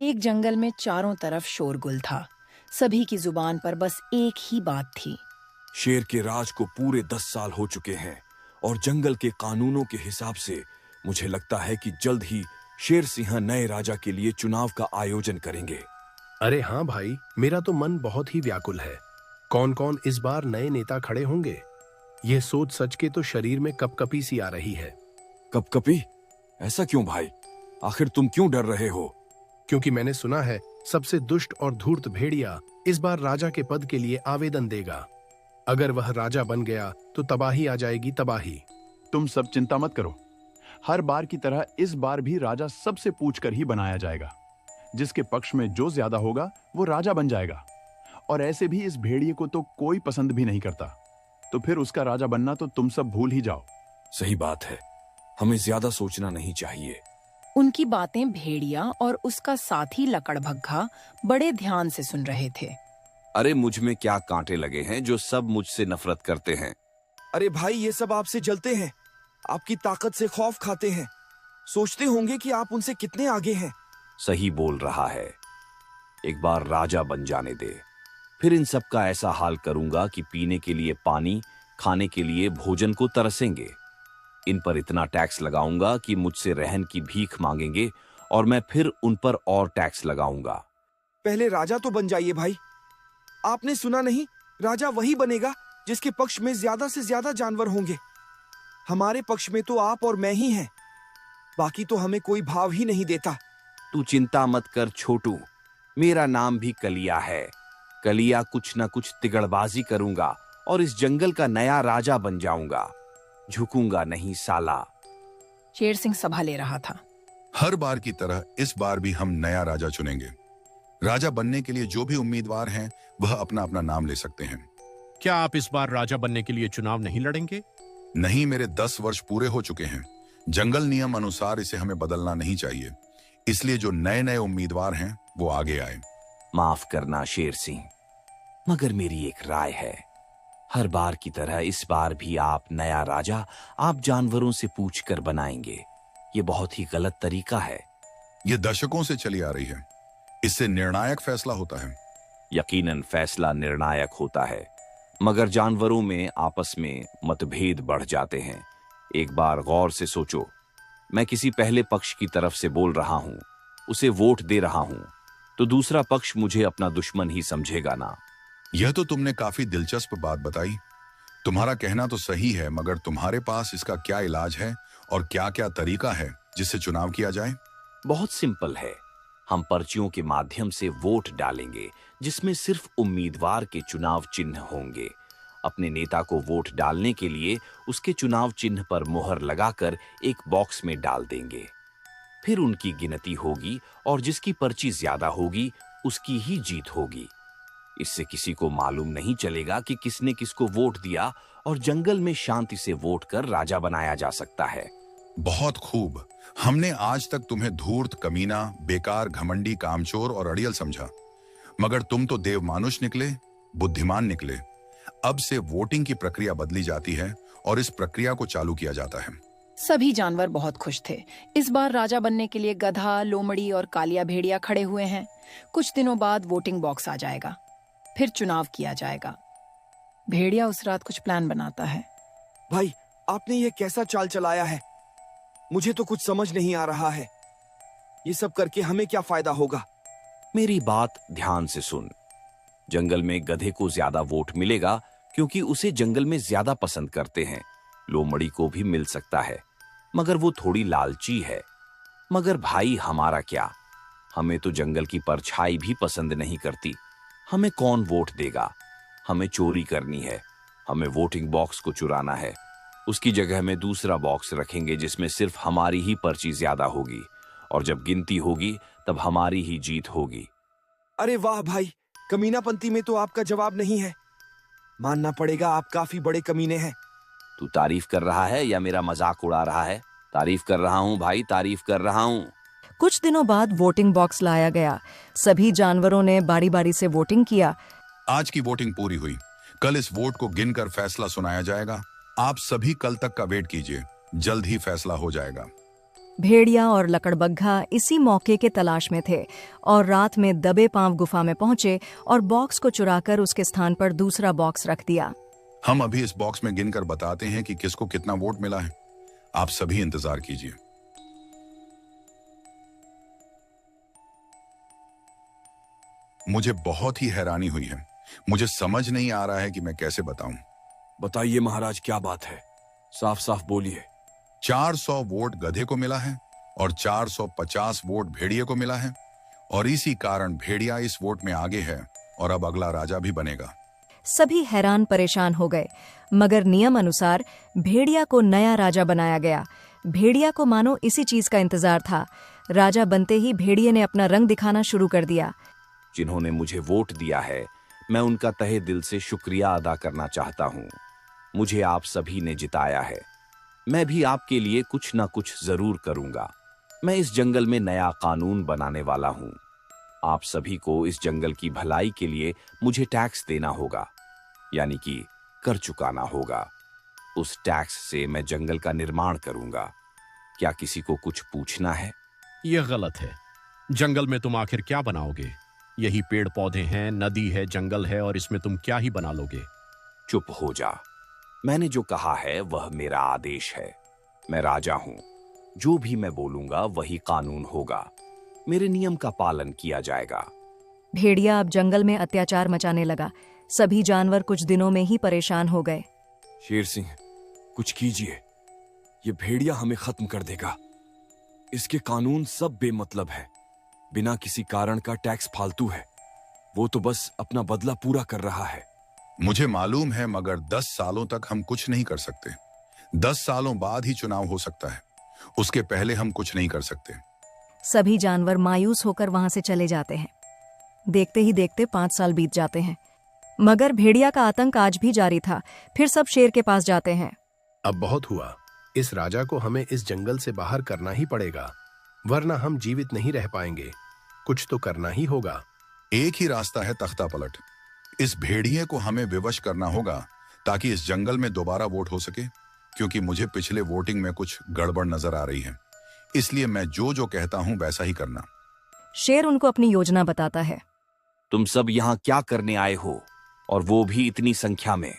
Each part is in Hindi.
एक जंगल में चारों तरफ शोरगुल था। सभी की जुबान पर बस एक ही बात थी। शेर के राज को पूरे 10 साल हो चुके हैं और जंगल के कानूनों के हिसाब से मुझे लगता है कि जल्द ही शेर सिंह नए राजा के लिए चुनाव का आयोजन करेंगे। अरे हाँ भाई, मेरा तो मन बहुत ही व्याकुल है। कौन कौन इस बार नए नेता खड़े होंगे? यह सोच सच के तो शरीर में कपकपी सी आ रही है। कपकपी? ऐसा क्यों भाई? आखिर तुम क्यों डर रहे हो? क्योंकि मैंने सुना है सबसे दुष्ट और धूर्त भेड़िया इस बार राजा के पद के लिए आवेदन देगा। अगर वह राजा बन गया तो तबाही आ जाएगी, तबाही। तुम सब चिंता मत करो। हर बार की तरह इस बार भी राजा सबसे पूछकर ही बनाया जाएगा। जिसके पक्ष में जो ज्यादा होगा वो राजा बन जाएगा। और ऐसे भी इस भेड़िए को तो कोई पसंद भी नहीं करता, तो फिर उसका राजा बनना तो तुम सब भूल ही जाओ। सही बात है, हमें ज्यादा सोचना नहीं चाहिए। उनकी बातें भेड़िया और उसका साथी लकड़भग्गा बड़े ध्यान से सुन रहे थे। अरे मुझ में क्या कांटे लगे हैं जो सब मुझसे नफरत करते हैं। अरे भाई, ये सब आपसे जलते हैं, आपकी ताकत से खौफ खाते हैं, सोचते होंगे कि आप उनसे कितने आगे हैं। सही बोल रहा है। एक बार राजा बन जाने दे, फिर इन सब का ऐसा हाल करूंगा कि पीने के लिए पानी, खाने के लिए भोजन को तरसेंगे। इन पर इतना टैक्स लगाऊंगा कि मुझसे रहन की भीख मांगेंगे और मैं फिर उन पर और टैक्स लगाऊंगा। पहले राजा तो बन जाइए भाई। आपने सुना नहीं, राजा वही बनेगा जिसके पक्ष में ज्यादा से ज्यादा जानवर होंगे। हमारे पक्ष में तो आप और मैं ही हैं, बाकी तो हमें कोई भाव ही नहीं देता। तू चिंता मत कर छोटू, मेरा नाम भी कलिया है। कलिया कुछ न कुछ तिगड़बाजी करूंगा और इस जंगल का नया राजा बन जाऊंगा। झुकूंगा नहीं साला। शेर सिंह सभा ले रहा था। हर बार की तरह इस बार भी हम नया राजा चुनेंगे। राजा बनने के लिए जो भी उम्मीदवार हैं वह अपना अपना नाम ले सकते हैं। क्या आप इस बार राजा बनने के लिए चुनाव नहीं लड़ेंगे? नहीं, मेरे 10 वर्ष पूरे हो चुके हैं। जंगल नियम अनुसार इसे हमें बदलना नहीं चाहिए। इसलिए जो नए नए उम्मीदवार हैं वो आगे आए। माफ करना शेर सिंह, मगर मेरी एक राय है। हर बार की तरह इस बार भी आप नया राजा आप जानवरों से पूछकर बनाएंगे। ये बहुत ही गलत तरीका है। ये दशकों से चली आ रही है। इससे निर्णायक फैसला होता है। यकीनन फैसला निर्णायक होता है, मगर जानवरों में आपस में मतभेद बढ़ जाते हैं। एक बार गौर से सोचो, मैं किसी पहले पक्ष की तरफ से बोल रहा हूं, उसे वोट दे रहा हूं, तो दूसरा पक्ष मुझे अपना दुश्मन ही समझेगा ना। यह तो तुमने काफी दिलचस्प बात बताई। तुम्हारा कहना तो सही है, मगर तुम्हारे पास इसका क्या इलाज है और क्या क्या तरीका है जिससे चुनाव किया जाए? बहुत सिंपल है। हम पर्चियों के माध्यम से वोट डालेंगे जिसमें सिर्फ उम्मीदवार के चुनाव चिन्ह होंगे। अपने नेता को वोट डालने के लिए उसके चुनाव चिन्ह पर मुहर लगाकर एक बॉक्स में डाल देंगे। फिर उनकी गिनती होगी और जिसकी पर्ची ज्यादा होगी उसकी ही जीत होगी। इससे किसी को मालूम नहीं चलेगा कि किसने किसको वोट दिया और जंगल में शांति से वोट कर राजा बनाया जा सकता है। बहुत खूब। हमने आज तक तुम्हें धूर्त, कमीना, बेकार, घमंडी, कामचोर और अड़ियल समझा, मगर तुम तो देवमानुष निकले, बुद्धिमान निकले। अब से वोटिंग की प्रक्रिया बदली जाती है और इस प्रक्रिया को चालू किया जाता है। सभी जानवर बहुत खुश थे। इस बार राजा बनने के लिए गधा, लोमड़ी और कालिया भेड़िया खड़े हुए हैं। कुछ दिनों बाद वोटिंग बॉक्स आ जाएगा, फिर चुनाव किया जाएगा। भेड़िया उस रात कुछ प्लान बनाता है। भाई, आपने ये कैसा चाल चलाया है? मुझे तो कुछ समझ नहीं आ रहा है। ये सब करके हमें क्या फायदा होगा? मेरी बात ध्यान से सुन। जंगल में गधे को ज्यादा वोट मिलेगा क्योंकि उसे जंगल में ज्यादा पसंद करते हैं। लोमड़ी को भी मिल सकता है, मगर वो थोड़ी लालची है। मगर भाई हमारा क्या, हमें तो जंगल की परछाई भी पसंद नहीं करती। हमें कौन वोट देगा? हमें चोरी करनी है। हमें वोटिंग बॉक्स को चुराना है। उसकी जगह में दूसरा बॉक्स रखेंगे जिसमें सिर्फ हमारी ही पर्ची ज्यादा होगी और जब गिनती होगी तब हमारी ही जीत होगी। अरे वाह भाई, कमीनापंती में तो आपका जवाब नहीं है। मानना पड़ेगा, आप काफी बड़े कमीने हैं। तू तारीफ कर रहा है या मेरा मजाक उड़ा रहा है? तारीफ कर रहा हूँ भाई, तारीफ कर रहा हूँ। कुछ दिनों बाद वोटिंग बॉक्स लाया गया। सभी जानवरों ने बारी बारी से वोटिंग किया। आज की वोटिंग पूरी हुई। कल इस वोट को गिनकर फैसला सुनाया जाएगा। आप सभी कल तक का वेट कीजिए, जल्द ही फैसला हो जाएगा। भेड़िया और लकड़बग्घा इसी मौके के तलाश में थे और रात में दबे पांव गुफा में पहुंचे और बॉक्स को चुराकर उसके स्थान पर दूसरा बॉक्स रख दिया। हम अभी इस बॉक्स में गिनकर बताते हैं कि किसको कितना वोट मिला है। आप सभी इंतजार कीजिए। मुझे बहुत ही हैरानी हुई है। मुझे समझ नहीं आ रहा है कि मैं कैसे बताऊं। बताइए महाराज, क्या बात है? साफ साफ बोलिए। 400 वोट गधे को मिला है और 450 वोट भेड़िए को मिला है और इसी कारण भेड़िया इस वोट में आगे है और अब अगला राजा भी बनेगा। सभी हैरान परेशान हो गए, मगर नियम अनुसार भेड़िया को नया राजा बनाया गया। भेड़िया को मानो इसी चीज का इंतजार था। राजा बनते ही भेड़िए ने अपना रंग दिखाना शुरू कर दिया। जिन्होंने मुझे वोट दिया है, मैं उनका तहे दिल से शुक्रिया अदा करना चाहता हूँ। मुझे आप सभी ने जिताया है। मैं भी आपके लिए कुछ ना कुछ जरूर करूंगा। मैं इस जंगल में नया कानून बनाने वाला हूँ। आप सभी को इस जंगल की भलाई के लिए मुझे टैक्स देना होगा, यानी कि कर चुकाना होगा। उस टैक्स से मैं जंगल का निर्माण करूंगा। क्या किसी को कुछ पूछना है? यह गलत है। जंगल में तुम आखिर क्या बनाओगे? यही पेड़ पौधे हैं, नदी है, जंगल है, और इसमें तुम क्या ही बना लोगे? चुप हो जा। मैंने जो कहा है वह मेरा आदेश है। मैं राजा हूं। जो भी मैं बोलूंगा वही कानून होगा। मेरे नियम का पालन किया जाएगा। भेड़िया अब जंगल में अत्याचार मचाने लगा। सभी जानवर कुछ दिनों में ही परेशान हो गए। शेर सिंह, कुछ कीजिए। ये भेड़िया हमें खत्म कर देगा। इसके कानून सब बेमतलब है। बिना किसी कारण का टैक्स फालतू है। वो तो बस अपना बदला पूरा कर रहा है। मुझे मालूम है, मगर 10 सालों तक हम कुछ नहीं कर सकते। 10 सालों बाद ही चुनाव हो सकता है। उसके पहले हम कुछ नहीं कर सकते। सभी जानवर मायूस होकर वहां से चले जाते हैं। देखते ही देखते 5 साल बीत जाते हैं, मगर भेड़िया का आतंक आज भी जारी था। फिर सब शेर के पास जाते हैं। अब बहुत हुआ। इस राजा को हमें इस जंगल से बाहर करना ही पड़ेगा, वरना हम जीवित नहीं रह पाएंगे। कुछ तो करना ही होगा। एक ही रास्ता है, तख्ता पलट। इस भेड़िए को हमें विवश करना होगा ताकि इस जंगल में दोबारा वोट हो सके, क्योंकि मुझे पिछले वोटिंग में कुछ गड़बड़ नजर आ रही है। इसलिए मैं जो जो कहता हूं वैसा ही करना। शेर उनको अपनी योजना बताता है। तुम सब यहाँ क्या करने आए हो, और वो भी इतनी संख्या में?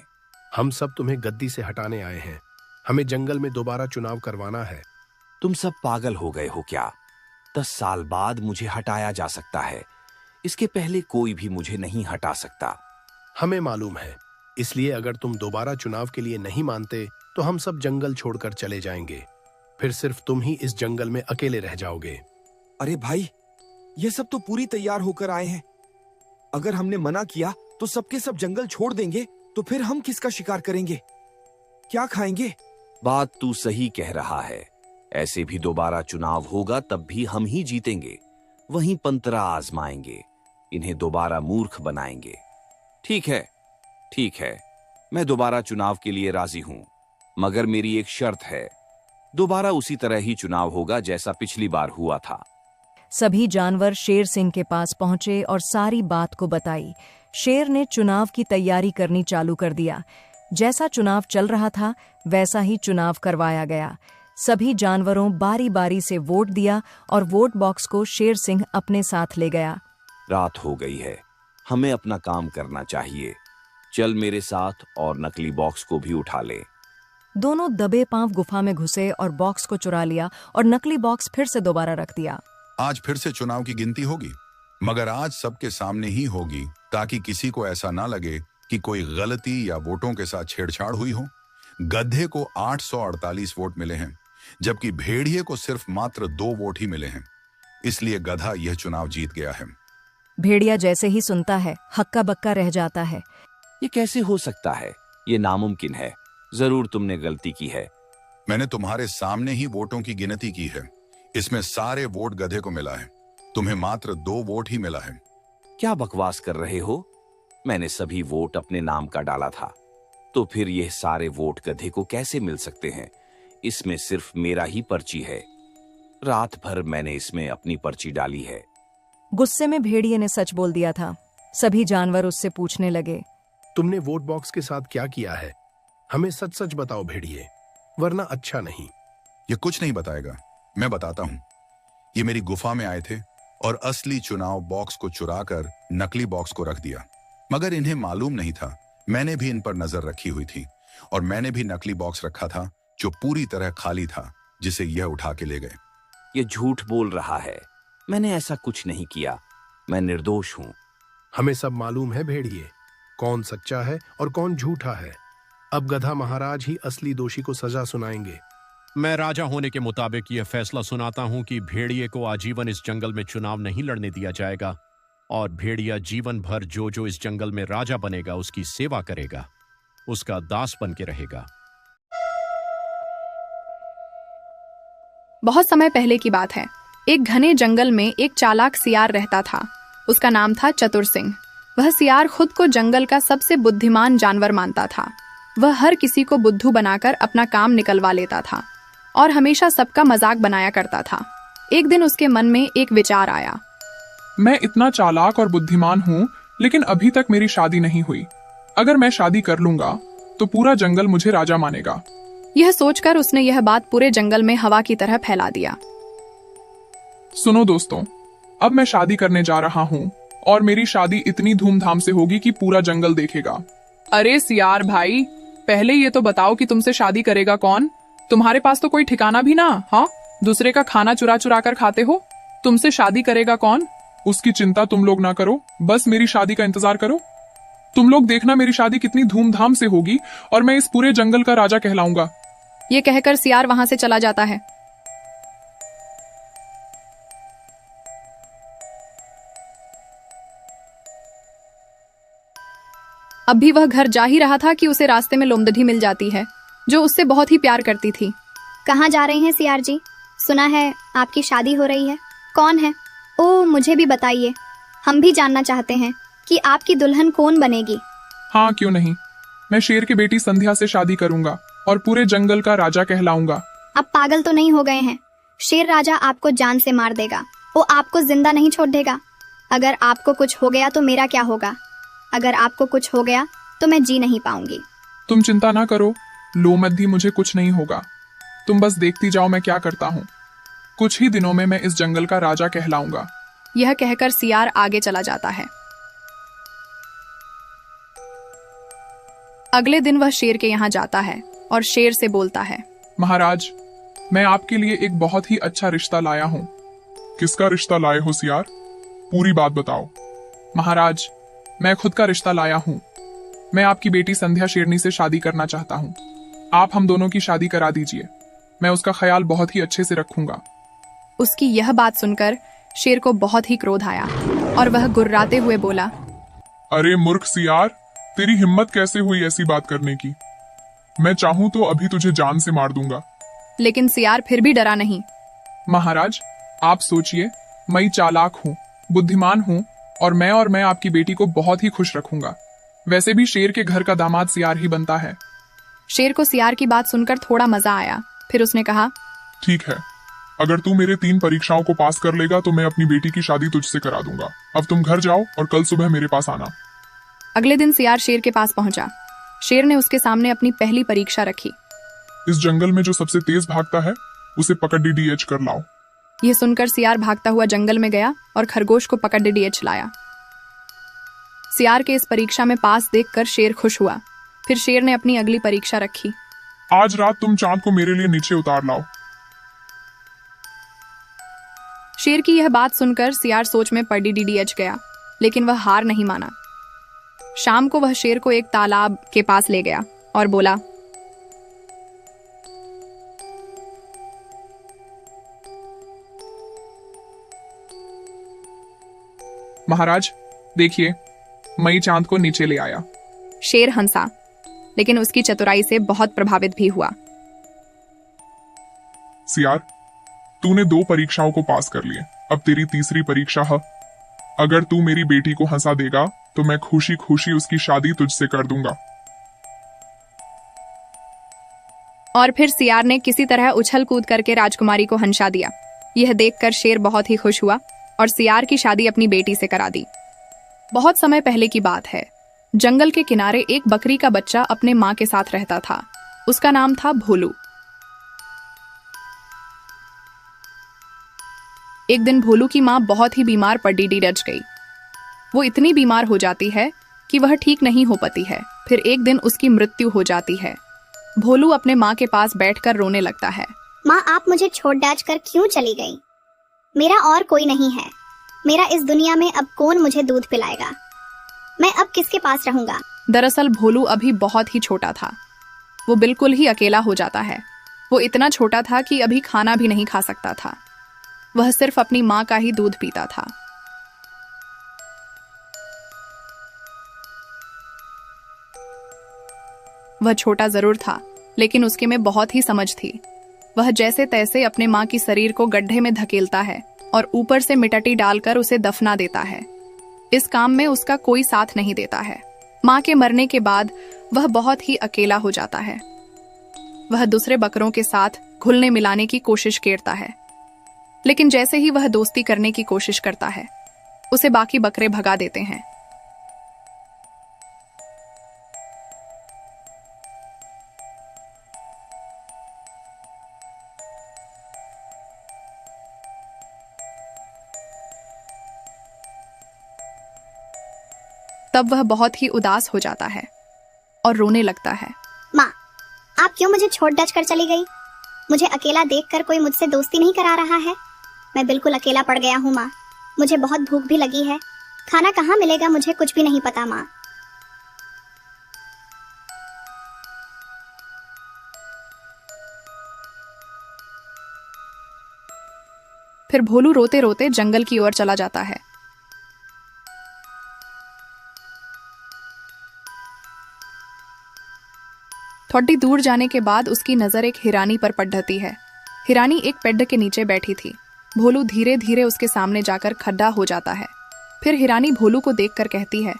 हम सब तुम्हें गद्दी से हटाने आए हैं। हमें जंगल में दोबारा चुनाव करवाना है। तुम सब पागल हो गए हो क्या? 10 साल बाद मुझे हटाया जा सकता है। इसके पहले कोई भी मुझे नहीं हटा सकता। हमें मालूम है, इसलिए अगर तुम दोबारा चुनाव के लिए नहीं मानते तो हम सब जंगल छोड़कर चले जाएंगे। फिर सिर्फ तुम ही इस जंगल में अकेले रह जाओगे। अरे भाई, ये सब तो पूरी तैयार होकर आए हैं। अगर हमने मना किया तो सबके सब जंगल छोड़ देंगे, तो फिर हम किसका शिकार करेंगे? क्या खाएंगे? बात तू सही कह रहा है। ऐसे भी दोबारा चुनाव होगा तब भी हम ही जीतेंगे। वहीं पंतरा आजमाएंगे, इन्हें दोबारा मूर्ख बनाएंगे। ठीक है, ठीक है, मैं दोबारा चुनाव के लिए राजी हूं, मगर मेरी एक शर्त है। दोबारा उसी तरह ही चुनाव होगा जैसा पिछली बार हुआ था। सभी जानवर शेर सिंह के पास पहुंचे और सारी बात को बताई। शेर ने चुनाव की तैयारी करनी चालू कर दिया। जैसा चुनाव चल रहा था वैसा ही चुनाव करवाया गया। सभी जानवरों बारी बारी से वोट दिया और वोट बॉक्स को शेर सिंह अपने साथ ले गया। रात हो गई है, हमें अपना काम करना चाहिए। चल मेरे साथ और नकली बॉक्स को भी उठा ले। दोनों दबे पांव गुफा में घुसे और बॉक्स को चुरा लिया और नकली बॉक्स फिर से दोबारा रख दिया। आज फिर से चुनाव की गिनती होगी, मगर आज सबके सामने ही होगी, ताकि किसी को ऐसा ना लगे कि कोई गलती या वोटों के साथ छेड़छाड़ हुई हो। गधे को 848 वोट मिले हैं, जबकि भेड़िए को सिर्फ मात्र 2 वोट ही मिले हैं। इसलिए गधा यह चुनाव जीत गया है। भेड़िया जैसे ही सुनता है हक्का बक्का रह जाता है। ये कैसे हो सकता है? ये नामुमकिन है। जरूर तुमने गलती की है। मैंने तुम्हारे सामने ही वोटों की गिनती की है। इसमें सारे वोट गधे को मिला है। तुम्हें मात्र 2 वोट ही मिला है। क्या बकवास कर रहे हो? मैंने सभी वोट अपने नाम का डाला था, तो फिर यह सारे वोट गधे को कैसे मिल सकते हैं? इसमें सिर्फ मेरा ही पर्ची है। रात भर मैंने इसमें अपनी पर्ची डाली है। गुस्से में भेड़िए ने सच बोल दिया था। सभी जानवर उससे पूछने लगे, तुमने वोट बॉक्स के साथ क्या किया है? हमें सच सच बताओ भेड़िए, वरना अच्छा नहीं। ये कुछ नहीं बताएगा। मैं बताता हूं। ये मेरी गुफा में आए थे और असली चुनाव बॉक्स को चुराकर नकली बॉक्स को रख दिया। मगर इन्हें मालूम नहीं था, मैंने भी इन पर नजर रखी हुई थी और मैंने भी नकली बॉक्स रखा था जो पूरी तरह खाली था, जिसे यह उठा के ले गए। ये झूठ बोल रहा है, मैंने ऐसा कुछ नहीं किया, मैं निर्दोष हूं। हमें सब मालूम है भेड़िए, कौन सच्चा है और कौन झूठा है। अब गधा महाराज ही असली दोषी को सजा सुनाएंगे। मैं राजा होने के मुताबिक यह फैसला सुनाता हूं कि भेड़िए को आजीवन इस जंगल में चुनाव नहीं लड़ने दिया जाएगा और भेड़िया जीवन भर जो जो इस जंगल में राजा बनेगा उसकी सेवा करेगा, उसका दास बन के रहेगा। बहुत समय पहले की बात है। एक घने जंगल में एक चालाक सियार रहता था। उसका नाम था चतुर सिंह। वह सियार खुद को जंगल का सबसे बुद्धिमान जानवर मानता था। वह हर किसी को बुद्धू बनाकर अपना काम निकलवा लेता था और हमेशा सबका मजाक बनाया करता था। एक दिन उसके मन में एक विचार आया। मैं इतना चालाक और बुद्धिमान हूँ, लेकिन अभी तक मेरी शादी नहीं हुई। अगर मैं शादी कर लूंगा तो पूरा जंगल मुझे राजा मानेगा। यह सोचकर उसने यह बात पूरे जंगल में हवा की तरह फैला दिया। सुनो दोस्तों, अब मैं शादी करने जा रहा हूँ और मेरी शादी इतनी धूमधाम से होगी कि पूरा जंगल देखेगा। अरे सियार भाई, पहले ये तो बताओ कि तुमसे शादी करेगा कौन? तुम्हारे पास तो कोई ठिकाना भी ना। हाँ, दूसरे का खाना चुरा चुरा कर खाते हो। तुमसे शादी करेगा कौन? उसकी चिंता तुम लोग ना करो, बस मेरी शादी का इंतजार करो। तुम लोग देखना मेरी शादी कितनी धूमधाम से होगी और मैं इस पूरे जंगल का राजा कहलाऊंगा। ये कहकर सियार वहां से चला जाता है। अब भी वह घर जा ही रहा था कि उसे रास्ते में लोमदढ़ी मिल जाती है, जो उससे बहुत ही प्यार करती थी। कहाँ जा रहे हैं सियार जी? सुना है आपकी शादी हो रही है। कौन है? ओह, मुझे भी बताइए, हम भी जानना चाहते हैं कि आपकी दुल्हन कौन बनेगी। हाँ, क्यों नहीं। मैं शेर की बेटी संध्या से शादी करूंगा और पूरे जंगल का राजा कहलाऊंगा। आप पागल तो नहीं हो गए हैं? शेर राजा आपको जान से मार देगा, वो आपको जिंदा नहीं छोड़ देगा। अगर आपको कुछ हो गया तो मेरा क्या होगा? अगर आपको कुछ हो गया तो मैं जी नहीं पाऊंगी। तुम चिंता ना करो, लोमदढ़ी मुझे कुछ नहीं होगा। तुम बस देखती जाओ मैं क्या करता हूँ। कुछ ही दिनों में मैं इस जंगल का राजा कहलाऊंगा। यह कहकर सियार आगे चला जाता है। अगले दिन वह शेर के यहाँ जाता है और शेर से बोलता है। महाराज, मैं आपके लिए एक बहुत ही अच्छा रिश्ता लाया हूँ। किसका रिश्ता लाए हो सियार? पूरी बात बताओ। महाराज, मैं खुद का रिश्ता लाया हूँ। मैं आपकी बेटी संध्या शेरनी से शादी करना चाहता हूँ। आप हम दोनों की शादी करा दीजिए। मैं उसका ख्याल बहुत ही अच्छे से रखूंगा। उसकी यह बात सुनकर शेर को बहुत ही क्रोध आया और वह गुर्राते हुए बोला, अरे मूर्ख सियार, तेरी हिम्मत कैसे हुई ऐसी बात करने की? मैं चाहूं तो अभी तुझे जान से मार दूंगा। लेकिन सियार फिर भी डरा नहीं। महाराज, आप सोचिए, मैं चालाक हूँ, बुद्धिमान हूँ और मैं आपकी बेटी को बहुत ही खुश रखूंगा। वैसे भी शेर के घर का दामाद सियार ही बनता है। शेर को सियार की बात सुनकर थोड़ा मजा आया। फिर उसने कहा, ठीक है, अगर तू मेरे 3 परीक्षाओं को पास कर लेगा तो मैं अपनी बेटी की शादी तुझसे करा दूंगा। अब तुम घर जाओ और कल सुबह मेरे पास आना। अगले दिन सियार शेर के पास पहुंचा। शेर ने उसके सामने अपनी पहली परीक्षा रखी। इस जंगल में जो सबसे तेज भागता है उसे पकड़ DDH कर लाओ। यह सुनकर सियार भागता हुआ जंगल में गया और खरगोश को पकड़ DDH लाया। सियार के इस परीक्षा में पास देखकर शेर खुश हुआ। फिर शेर ने अपनी अगली परीक्षा रखी। आज रात तुम चांद को मेरे लिए नीचे उतार लाओ। शेर की यह बात सुनकर सियार सोच में पड़ DDH गया, लेकिन वह हार नहीं माना। शाम को वह शेर को एक तालाब के पास ले गया और बोला, महाराज, देखिए, मैं चांद को नीचे ले आया। शेर हंसा, लेकिन उसकी चतुराई से बहुत प्रभावित भी हुआ। सियार, तूने 2 परीक्षाओं को पास कर लिए, अब तेरी तीसरी परीक्षा है। अगर तू मेरी बेटी को हंसा देगा तो मैं खुशी खुशी उसकी शादी तुझसे कर दूंगा। और फिर सियार ने किसी तरह उछल कूद करके राजकुमारी को हंसा दिया। यह देखकर शेर बहुत ही खुश हुआ और सियार की शादी अपनी बेटी से करा दी। बहुत समय पहले की बात है। जंगल के किनारे एक बकरी का बच्चा अपने माँ के साथ रहता था। उसका नाम था भोलू। एक दिन भोलू की माँ बहुत ही बीमार पड़ डच गई। वो इतनी बीमार हो जाती है कि वह ठीक नहीं हो पाती है। फिर एक दिन उसकी मृत्यु हो जाती है। भोलू अपने माँ के पास बैठकर रोने लगता है। माँ, आप मुझे छोड़ डाच कर क्यों चली गई? मेरा और कोई नहीं है। मेरा इस दुनिया में अब कौन मुझे दूध पिलाएगा? मैं अब किसके पास रहूंगा? दरअसल भोलू अभी बहुत ही छोटा था। वो बिल्कुल ही अकेला हो जाता है। वो इतना छोटा था कि अभी खाना भी नहीं खा सकता था। वह सिर्फ अपनी माँ का ही दूध पीता था। वह छोटा जरूर था, लेकिन उसके में बहुत ही समझ थी। वह जैसे तैसे अपने माँ की शरीर को गड्ढे में धकेलता है और ऊपर से मिट्टी डालकर उसे दफना देता है। इस काम में उसका कोई साथ नहीं देता है। माँ के मरने के बाद वह बहुत ही अकेला हो जाता है। वह दूसरे बकरों के साथ घुलने मिलाने की कोशिश करता है, लेकिन जैसे ही वह दोस्ती करने की कोशिश करता है, उसे बाकी बकरे भगा देते हैं। तब वह बहुत ही उदास हो जाता है और रोने लगता है। माँ, आप क्यों मुझे छोड़ डच कर चली गई? मुझे अकेला देखकर कोई मुझसे दोस्ती नहीं करा रहा है। मैं बिल्कुल अकेला पड़ गया हूँ माँ। मुझे बहुत भूख भी लगी है। खाना कहाँ मिलेगा मुझे कुछ भी नहीं पता माँ। फिर भोलू रोते रोते जंगल की ओर चला जाता है। थोड़ी दूर जाने के बाद उसकी नजर एक हिरानी पर पड़ती है। हिरानी एक पेड़ के नीचे बैठी थी। भोलू धीरे धीरे उसके सामने जाकर खड्डा हो जाता है। फिर हिरानी भोलू को देखकर कहती है,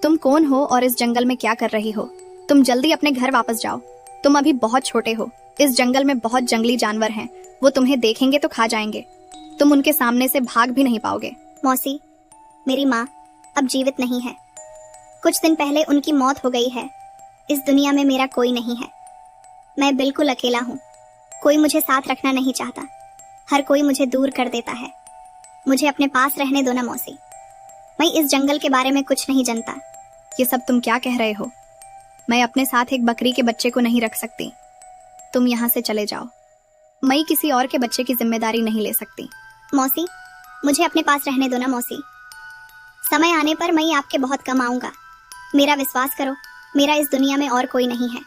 तुम कौन हो और इस जंगल में क्या कर रही हो? तुम जल्दी अपने घर वापस जाओ। तुम अभी बहुत छोटे हो। इस जंगल में बहुत जंगली जानवर हैं। वो तुम्हें देखेंगे तो खा जाएंगे। तुम उनके सामने से भाग भी नहीं पाओगे। मौसी, मेरी माँ अब जीवित नहीं है। कुछ दिन पहले उनकी मौत हो गई है। इस दुनिया में मेरा कोई नहीं है। मैं बिल्कुल अकेला हूँ। कोई मुझे साथ रखना नहीं चाहता। हर कोई मुझे दूर कर देता है। मुझे अपने पास रहने दो ना मौसी। मैं इस जंगल के बारे में कुछ नहीं जानता। ये सब तुम क्या कह रहे हो? मैं अपने साथ एक बकरी के बच्चे को नहीं रख सकती। तुम यहाँ से चले जाओ। मैं किसी और के बच्चे की जिम्मेदारी नहीं ले सकती। मौसी, मुझे अपने पास रहने दो ना मौसी। समय आने पर मैं आपके बहुत कम आऊंगा। मेरा विश्वास करो, मेरा इस दुनिया में और कोई नहीं है।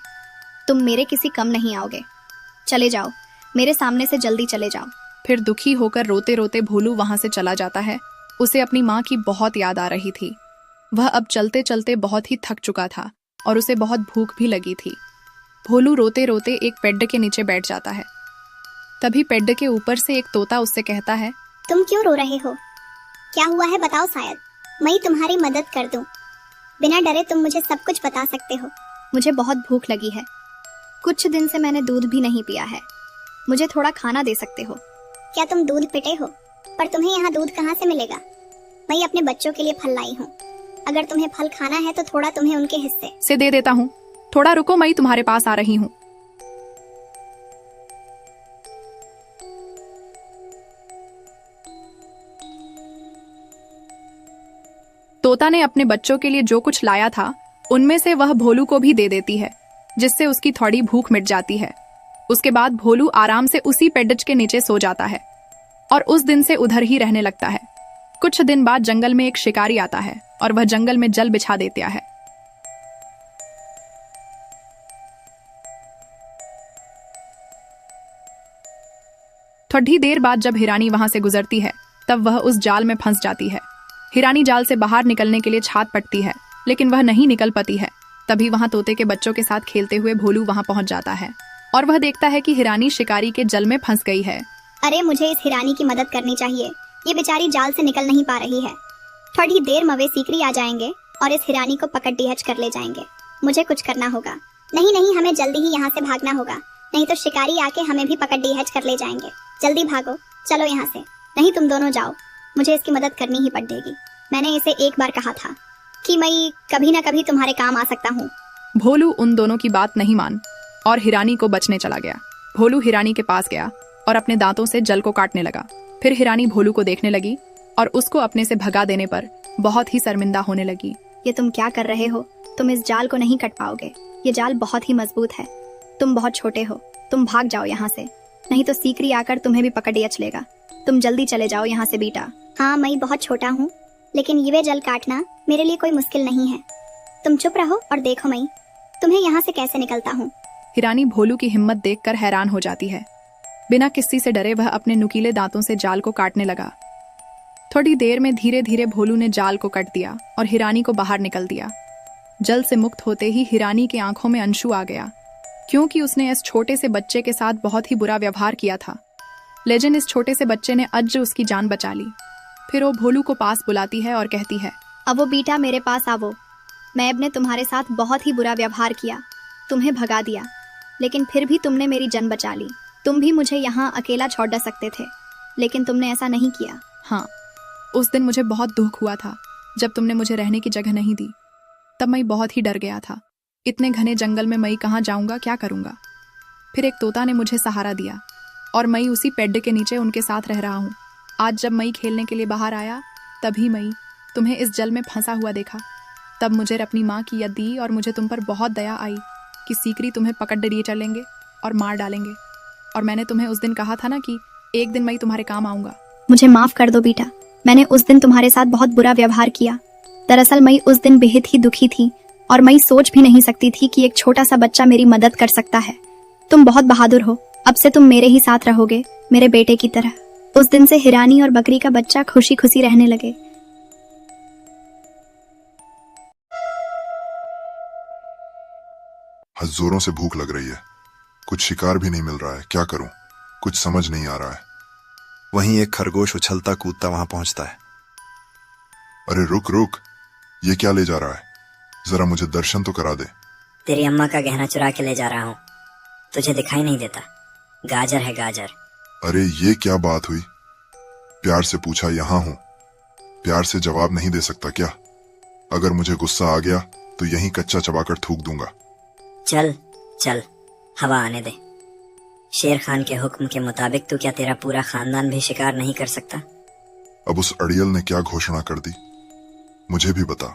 तुम मेरे किसी कम नहीं आओगे। चले जाओ, मेरे सामने से जल्दी चले जाओ। फिर दुखी होकर रोते रोते भोलू वहां से चला जाता है। उसे अपनी माँ की बहुत याद आ रही थी। वह अब चलते चलते बहुत ही थक चुका था और उसे बहुत भूख भी लगी थी। भोलू रोते रोते एक पेड़ के नीचे बैठ जाता है। तभी पेड़ के ऊपर से एक तोता उससे कहता है, तुम क्यों रो रहे हो? क्या हुआ है बताओ, शायद मैं तुम्हारी मदद कर दूं। बिना डरे तुम मुझे सब कुछ बता सकते हो। मुझे बहुत भूख लगी है। कुछ दिन से मैंने दूध भी नहीं पिया है। मुझे थोड़ा खाना दे सकते हो? क्या तुम दूध पीते हो? पर तुम्हें यहाँ दूध कहाँ से मिलेगा? मैं अपने बच्चों के लिए फल लाई हूँ। अगर तुम्हें फल खाना है तो थोड़ा तुम्हें उनके हिस्से से दे देता हूँ। थोड़ा रुको, मैं तुम्हारे पास आ रही हूँ। तोता ने अपने बच्चों के लिए जो कुछ लाया था उनमें से वह भोलू को भी दे देती है, जिससे उसकी थोड़ी भूख मिट जाती है। उसके बाद भोलू आराम से उसी पेड़ के नीचे सो जाता है और उस दिन से उधर ही रहने लगता है। कुछ दिन बाद जंगल में एक शिकारी आता है और वह जंगल में जल बिछा देता है। थोड़ी देर बाद जब हिरानी वहां से गुजरती है तब वह उस जाल में फंस जाती है। हिरानी जाल से बाहर निकलने के लिए छात पटती है, लेकिन वह नहीं निकल पाती है। तभी वहां तोते के बच्चों के साथ खेलते हुए भोलू वहां पहुंच जाता है और वह देखता है कि हिरानी शिकारी के जल में फंस गई है। अरे, मुझे इस हिरानी की मदद करनी चाहिए। ये बेचारी जाल से निकल नहीं पा रही है। थोड़ी देर मवेशी आ जाएंगे और इस हिरानी को पकड़ डिहच कर ले जाएंगे। मुझे कुछ करना होगा। नहीं नहीं, हमें जल्दी ही यहाँ से भागना होगा, नहीं तो शिकारी आके हमें भी पकड़ डिहच कर ले जाएंगे। जल्दी भागो, चलो यहाँ से। नहीं, तुम दोनों जाओ, मुझे इसकी मदद करनी ही पड़ेगी। मैंने इसे एक बार कहा था कि मैं कभी ना कभी तुम्हारे काम आ सकता हूँ। भोलू उन दोनों की बात नहीं मान और हिरानी को बचने चला गया। भोलू हिरानी के पास गया और अपने दांतों से जल को काटने लगा। फिर हिरानी भोलू को देखने लगी और उसको अपने से भगा देने पर बहुत ही शर्मिंदा होने लगी। ये तुम क्या कर रहे हो? तुम इस जाल को नहीं कट पाओगे। ये जाल बहुत ही मजबूत है। तुम बहुत छोटे हो। तुम भाग जाओ यहाँ से, नहीं तो सीकरी आकर तुम्हें भी पकड़ लेगा। तुम जल्दी चले जाओ यहाँ से बेटा। हाँ, मैं बहुत छोटा हूँ, लेकिन ये जल काटना मेरे लिए कोई मुश्किल नहीं है। तुम चुप रहो और देखो मैं तुम्हें यहाँ से कैसे निकलता हूँ। हिरानी भोलू की हिम्मत देखकर हैरान हो जाती है। बिना किसी से डरे वह अपने नुकीले दांतों से जाल को काटने लगा। थोड़ी देर में धीरे धीरे भोलू ने जाल को कट दिया और हिरानी को बाहर निकल दिया। जल से मुक्त होते ही हिरानी की आंखों में अंशु आ गया, क्योंकि उसने इस छोटे से बच्चे के साथ बहुत ही बुरा व्यवहार किया था। लेकिन इस छोटे से बच्चे ने अज्ज उसकी जान बचा ली। फिर वो भोलू को पास बुलाती है और कहती है, अब वो बेटा मेरे पास आवो। मैं अब ने तुम्हारे साथ बहुत ही बुरा व्यवहार किया, तुम्हें भगा दिया, लेकिन फिर भी तुमने मेरी जान बचा ली। तुम भी मुझे यहाँ अकेला छोड़ सकते थे, लेकिन तुमने ऐसा नहीं किया। हाँ, उस दिन मुझे बहुत दुख हुआ था जब तुमने मुझे रहने की जगह नहीं दी। तब मैं बहुत ही डर गया था। इतने घने जंगल में मैं कहाँ जाऊँगा, क्या करूँगा। फिर एक तोता ने मुझे सहारा दिया और मैं उसी पेड़ के नीचे उनके साथ रह रहा हूँ। आज जब मैं खेलने के लिए बाहर आया, तभी मैं तुम्हें इस जल में फंसा हुआ देखा। तब मुझे अपनी माँ की याद दी और मुझे तुम पर बहुत दया आई कि सीकरी तुम्हें पकड़ लिए चलेंगे और मार डालेंगे। और मैंने तुम्हें उस दिन कहा था ना कि एक दिन मैं तुम्हारे काम आऊँगा। मुझे माफ कर दो बेटा, मैंने उस दिन तुम्हारे साथ बहुत बुरा व्यवहार किया। दरअसल मैं उस दिन बेहद ही दुखी थी और मैं सोच भी नहीं सकती थी कि एक छोटा सा बच्चा मेरी मदद कर सकता है। तुम बहुत बहादुर हो। अब से तुम मेरे ही साथ रहोगे, मेरे बेटे की तरह। उस दिन से हिरानी और बकरी का बच्चा खुशी खुशी रहने लगे। जोरों से भूख लग रही है, कुछ शिकार भी नहीं मिल रहा है। क्या करूं, कुछ समझ नहीं आ रहा है। वहीं एक खरगोश उछलता कूदता वहां पहुंचता है। अरे रुक रुक, ये क्या ले जा रहा है? जरा मुझे दर्शन तो करा दे। तेरी अम्मा का गहना चुरा के ले जा रहा हूँ, तुझे दिखाई नहीं देता? गाजर है गाजर। अरे ये क्या बात हुई? प्यार से पूछा, यहाँ हूँ। प्यार से जवाब नहीं दे सकता क्या? अगर मुझे गुस्सा आ गया तो यहीं कच्चा चबाकर थूक दूंगा। चल चल, हवा आने दे। शेर खान के हुक्म के मुताबिक तो क्या तेरा पूरा खानदान भी शिकार नहीं कर सकता? अब उस अड़ियल ने क्या घोषणा कर दी, मुझे भी बता।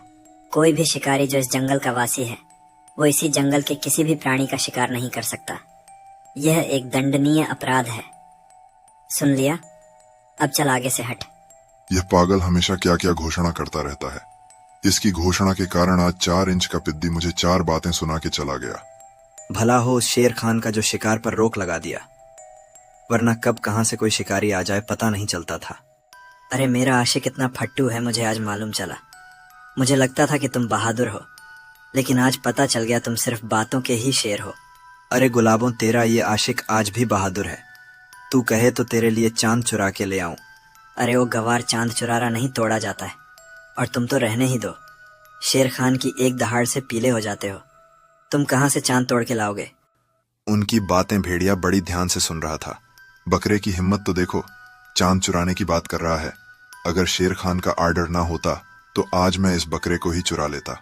कोई भी शिकारी जो इस जंगल का वासी है, वो इसी जंगल के किसी भी प्राणी का शिकार नहीं कर सकता। यह एक दंडनीय अपराध है। सुन लिया? अब चल आगे से हट। यह पागल हमेशा क्या क्या घोषणा करता रहता है। इसकी घोषणा के कारण आज 4 इंच का पिद्दी मुझे 4 बातें सुना के चला गया। भला हो शेर खान का जो शिकार पर रोक लगा दिया, वरना कब कहां से कोई शिकारी आ जाए पता नहीं चलता था। अरे मेरा आशिक इतना फट्टू है, मुझे आज मालूम चला। मुझे लगता था कि तुम बहादुर हो, लेकिन आज पता चल गया तुम सिर्फ बातों के ही शेर हो। अरे गुलाबों, तेरा ये आशिक आज भी बहादुर है। तू कहे तो तेरे लिए चांद चुरा के ले आऊं। अरे वो गवार चांद चुरारा नहीं तोड़ा जाता है, और तुम तो रहने ही दो। शेर खान की एक दहाड़ से पीले हो जाते हो। तुम कहां से चांद तोड़ के लाओगे? उनकी बातें भेड़िया बड़ी ध्यान से सुन रहा था। बकरे की हिम्मत तो देखो, चांद चुराने की बात कर रहा है। अगर शेर खान का आर्डर ना होता तो आज मैं इस बकरे को ही चुरा लेता।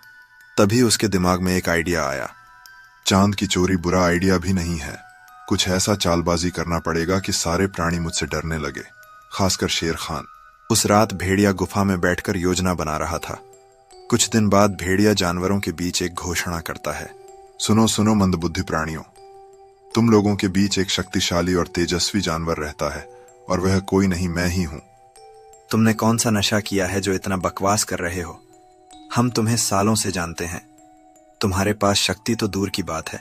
तभी उसके दिमाग में एक आइडिया आया। चांद की चोरी बुरा आइडिया भी नहीं है। कुछ ऐसा चालबाजी करना पड़ेगा कि सारे प्राणी मुझसे डरने लगे, खासकर शेर खान। उस रात भेड़िया गुफा में बैठकर योजना बना रहा था। कुछ दिन बाद भेड़िया जानवरों के बीच एक घोषणा करता है। सुनो सुनो मंदबुद्धि प्राणियों, तुम लोगों के बीच एक शक्तिशाली और तेजस्वी जानवर रहता है, और वह कोई नहीं, मैं ही हूं। तुमने कौन सा नशा किया है जो इतना बकवास कर रहे हो? हम तुम्हें सालों से जानते हैं। तुम्हारे पास शक्ति तो दूर की बात है,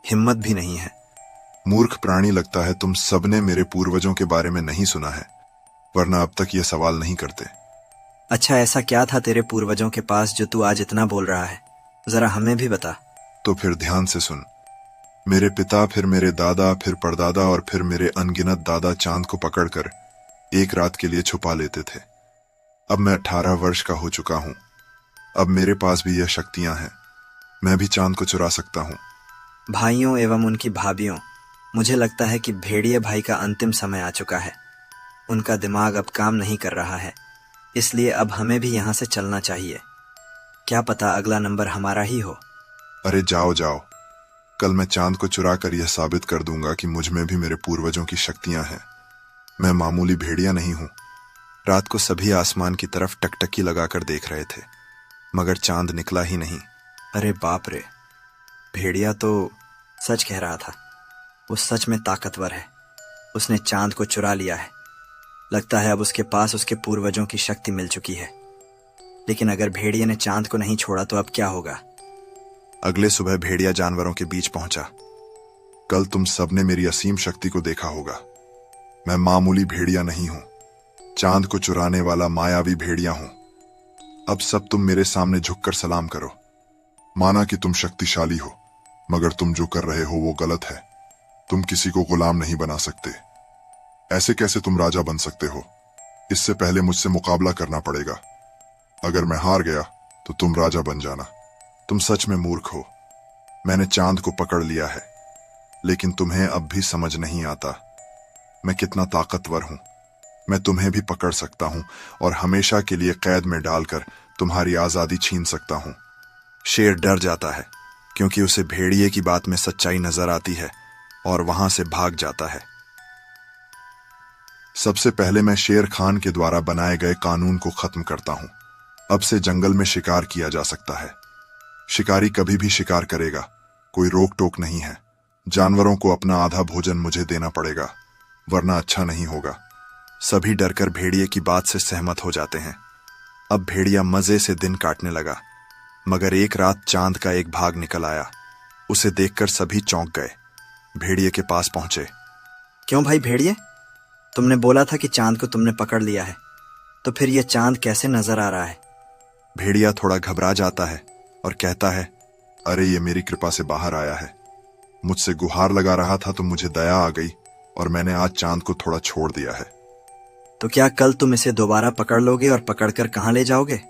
हिम्मत भी नहीं है। मूर्ख प्राणी, लगता है तुम सबने मेरे पूर्वजों के बारे में नहीं सुना है, वरना अब तक ये सवाल नहीं करते। अच्छा, ऐसा क्या था तेरे पूर्वजों के पास जो तू आज इतना बोल रहा है? जरा हमें भी बता। तो फिर ध्यान से सुन। मेरे पिता, फिर मेरे दादा, फिर परदादा और फिर मेरे अनगिनत दादा चांद को पकड़कर एक रात के लिए छुपा लेते थे। अब मैं 18 वर्ष का हो चुका हूं। अब मेरे पास भी यह शक्तियां हैं। मैं भी चांद को चुरा सकता हूं। भाइयों एवं उनकी भाभियों, मुझे लगता है कि भेड़िए भाई का अंतिम समय आ चुका है। उनका दिमाग अब काम नहीं कर रहा है, इसलिए अब हमें भी यहाँ से चलना चाहिए। क्या पता अगला नंबर हमारा ही हो। अरे जाओ जाओ, कल मैं चांद को चुरा कर यह साबित कर दूंगा कि मुझ में भी मेरे पूर्वजों की शक्तियां हैं। मैं मामूली भेड़िया नहीं हूं। रात को सभी आसमान की तरफ टकटकी लगाकर देख रहे थे, मगर चांद निकला ही नहीं। अरे बाप रे, भेड़िया तो सच कह रहा था। वो सच में ताकतवर है। उसने चांद को चुरा लिया है। लगता है अब उसके पास उसके पूर्वजों की शक्ति मिल चुकी है। लेकिन अगर भेड़िया ने चांद को नहीं छोड़ा तो अब क्या होगा? अगले सुबह भेड़िया जानवरों के बीच पहुंचा। कल तुम सबने मेरी असीम शक्ति को देखा होगा। मैं मामूली भेड़िया नहीं हूं, चांद को चुराने वाला मायावी भेड़िया हूं। अब सब तुम मेरे सामने झुककर सलाम करो। माना कि तुम शक्तिशाली हो, मगर तुम जो कर रहे हो वो गलत है। तुम किसी को गुलाम नहीं बना सकते। ऐसे कैसे तुम राजा बन सकते हो? इससे पहले मुझसे मुकाबला करना पड़ेगा। अगर मैं हार गया तो तुम राजा बन जाना। तुम सच में मूर्ख हो। मैंने चांद को पकड़ लिया है, लेकिन तुम्हें अब भी समझ नहीं आता मैं कितना ताकतवर हूं। मैं तुम्हें भी पकड़ सकता हूं और हमेशा के लिए कैद में डालकर तुम्हारी आजादी छीन सकता हूं। शेर डर जाता है क्योंकि उसे भेड़िए की बात में सच्चाई नजर आती है और वहां से भाग जाता है। सबसे पहले मैं शेर खान के द्वारा बनाए गए कानून को खत्म करता हूं। अब से जंगल में शिकार किया जा सकता है। शिकारी कभी भी शिकार करेगा, कोई रोक टोक नहीं है। जानवरों को अपना आधा भोजन मुझे देना पड़ेगा, वरना अच्छा नहीं होगा। सभी डरकर भेड़िए की बात से सहमत हो जाते हैं। अब भेड़िया मजे से दिन काटने लगा, मगर एक रात चांद का एक भाग निकल आया। उसे देखकर सभी चौंक गए। भेड़िए के पास पहुंचे। क्यों भाई भेड़िए, तुमने बोला था कि चांद को तुमने पकड़ लिया है, तो फिर यह चांद कैसे नजर आ रहा है? भेड़िया थोड़ा घबरा जाता है और कहता है, अरे ये मेरी कृपा से बाहर आया है। मुझसे गुहार लगा रहा था तो मुझे दया आ गई और मैंने आज चांद को थोड़ा छोड़ दिया है। तो क्या कल तुम इसे दोबारा पकड़ लोगे और पकड़कर कहां ले जाओगे?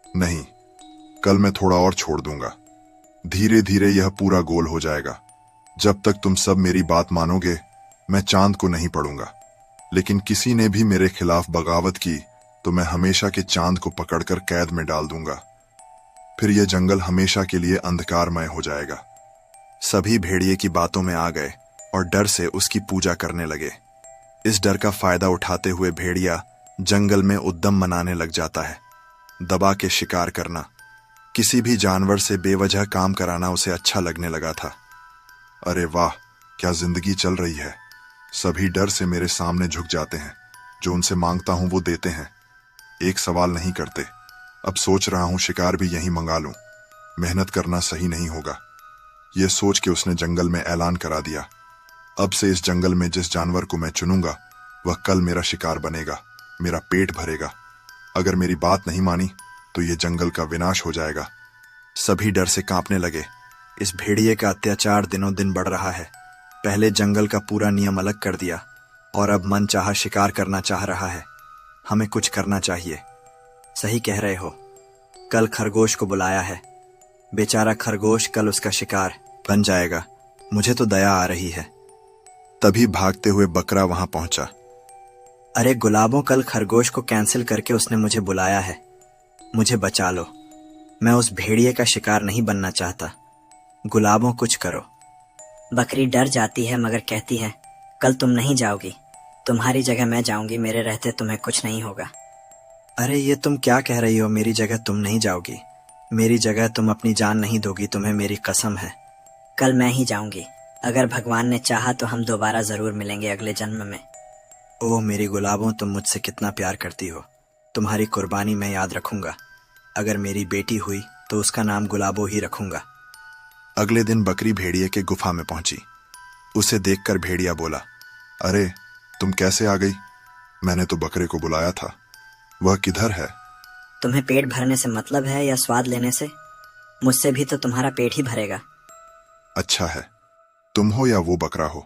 नहीं, कल मैं थोड़ा और छोड़ दूंगा। धीरे धीरे यह पूरा गोल हो जाएगा। जब तक तुम सब मेरी बात मानोगे, मैं चांद को नहीं पढ़ूंगा। लेकिन किसी ने भी मेरे खिलाफ बगावत की तो मैं हमेशा के चांद को पकड़कर कैद में डाल दूंगा। फिर यह जंगल हमेशा के लिए अंधकारमय हो जाएगा। सभी भेड़िए की बातों में आ गए और डर से उसकी पूजा करने लगे। इस डर का फायदा उठाते हुए भेड़िया जंगल में उद्यम मनाने लग जाता है। दबा के शिकार करना, किसी भी जानवर से बेवजह काम कराना उसे अच्छा लगने लगा था। अरे वाह, क्या जिंदगी चल रही है। सभी डर से मेरे सामने झुक जाते हैं। जो उनसे मांगता हूं वो देते हैं, एक सवाल नहीं करते। अब सोच रहा हूं शिकार भी यहीं मंगा लूं। मेहनत करना सही नहीं होगा। यह सोच के उसने जंगल में ऐलान करा दिया, अब से इस जंगल में जिस जानवर को मैं चुनूंगा वह कल मेरा शिकार बनेगा, मेरा पेट भरेगा। अगर मेरी बात नहीं मानी तो यह जंगल का विनाश हो जाएगा। सभी डर से कांपने लगे। इस भेड़िए का अत्याचार दिनों दिन बढ़ रहा है। पहले जंगल का पूरा नियम अलग कर दिया और अब मन चाहा शिकार करना चाह रहा है। हमें कुछ करना चाहिए। सही कह रहे हो, कल खरगोश को बुलाया है। बेचारा खरगोश कल उसका शिकार बन जाएगा। मुझे तो दया आ रही है। तभी भागते हुए बकरा वहां पहुंचा। अरे गुलाबों, कल खरगोश को कैंसिल करके उसने मुझे बुलाया है। मुझे बचा लो। मैं उस भेड़िए का शिकार नहीं बनना चाहता। गुलाबों, कुछ करो। बकरी डर जाती है मगर कहती है, कल तुम नहीं जाओगी, तुम्हारी जगह मैं जाऊंगी। मेरे रहते तुम्हें कुछ नहीं होगा। अरे ये तुम क्या कह रही हो? मेरी जगह तुम नहीं जाओगी। मेरी जगह तुम अपनी जान नहीं दोगी, तुम्हें मेरी कसम है। कल मैं ही जाऊंगी। अगर भगवान ने चाहा तो हम दोबारा जरूर मिलेंगे अगले जन्म में। ओह मेरी गुलाबों, तुम मुझसे कितना प्यार करती हो। तुम्हारी कुर्बानी मैं याद रखूंगा। अगर मेरी बेटी हुई तो उसका नाम गुलाबो ही रखूंगा। अगले दिन बकरी भेड़िए के गुफा में पहुंची। उसे देखकर भेड़िया बोला, अरे तुम कैसे आ गई? मैंने तो बकरे को बुलाया था, वह किधर है? तुम्हें पेट भरने से मतलब है या स्वाद लेने से? मुझसे भी तो तुम्हारा पेट ही भरेगा। अच्छा है, तुम हो या वो बकरा हो,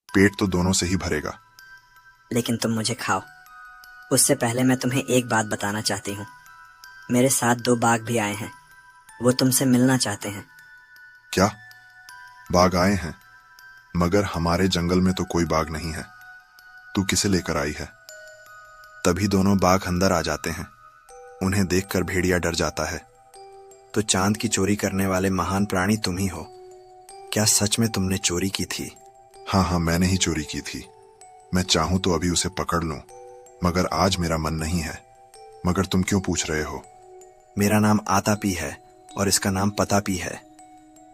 पेट तो दोनों से ही भरेगा। लेकिन तुम मुझे खाओ। उससे पहले मैं तुम्हें एक बात बताना चाहती हूँ। मेरे साथ 2 बाघ भी आए हैं। वो तुमसे मिलना चाहते हैं। क्या? बाघ आए हैं? मगर हमारे जंगल में तो कोई बाघ नहीं है। तू किसे लेकर आई है? तभी दोनों बाघ अंदर आ जाते हैं। उन्हें देखकर भेड़िया डर जाता है। तो चांद की चोरी करने वाले महान प्राणी तुम ही हो। क्या सच में तुमने चोरी की थी? हाँ हाँ, मैंने ही चोरी की थी। मैं चाहूं तो अभी उसे पकड़ लूं, मगर आज मेरा मन नहीं है। मगर तुम क्यों पूछ रहे हो? मेरा नाम आतापी है और इसका नाम पतापी है।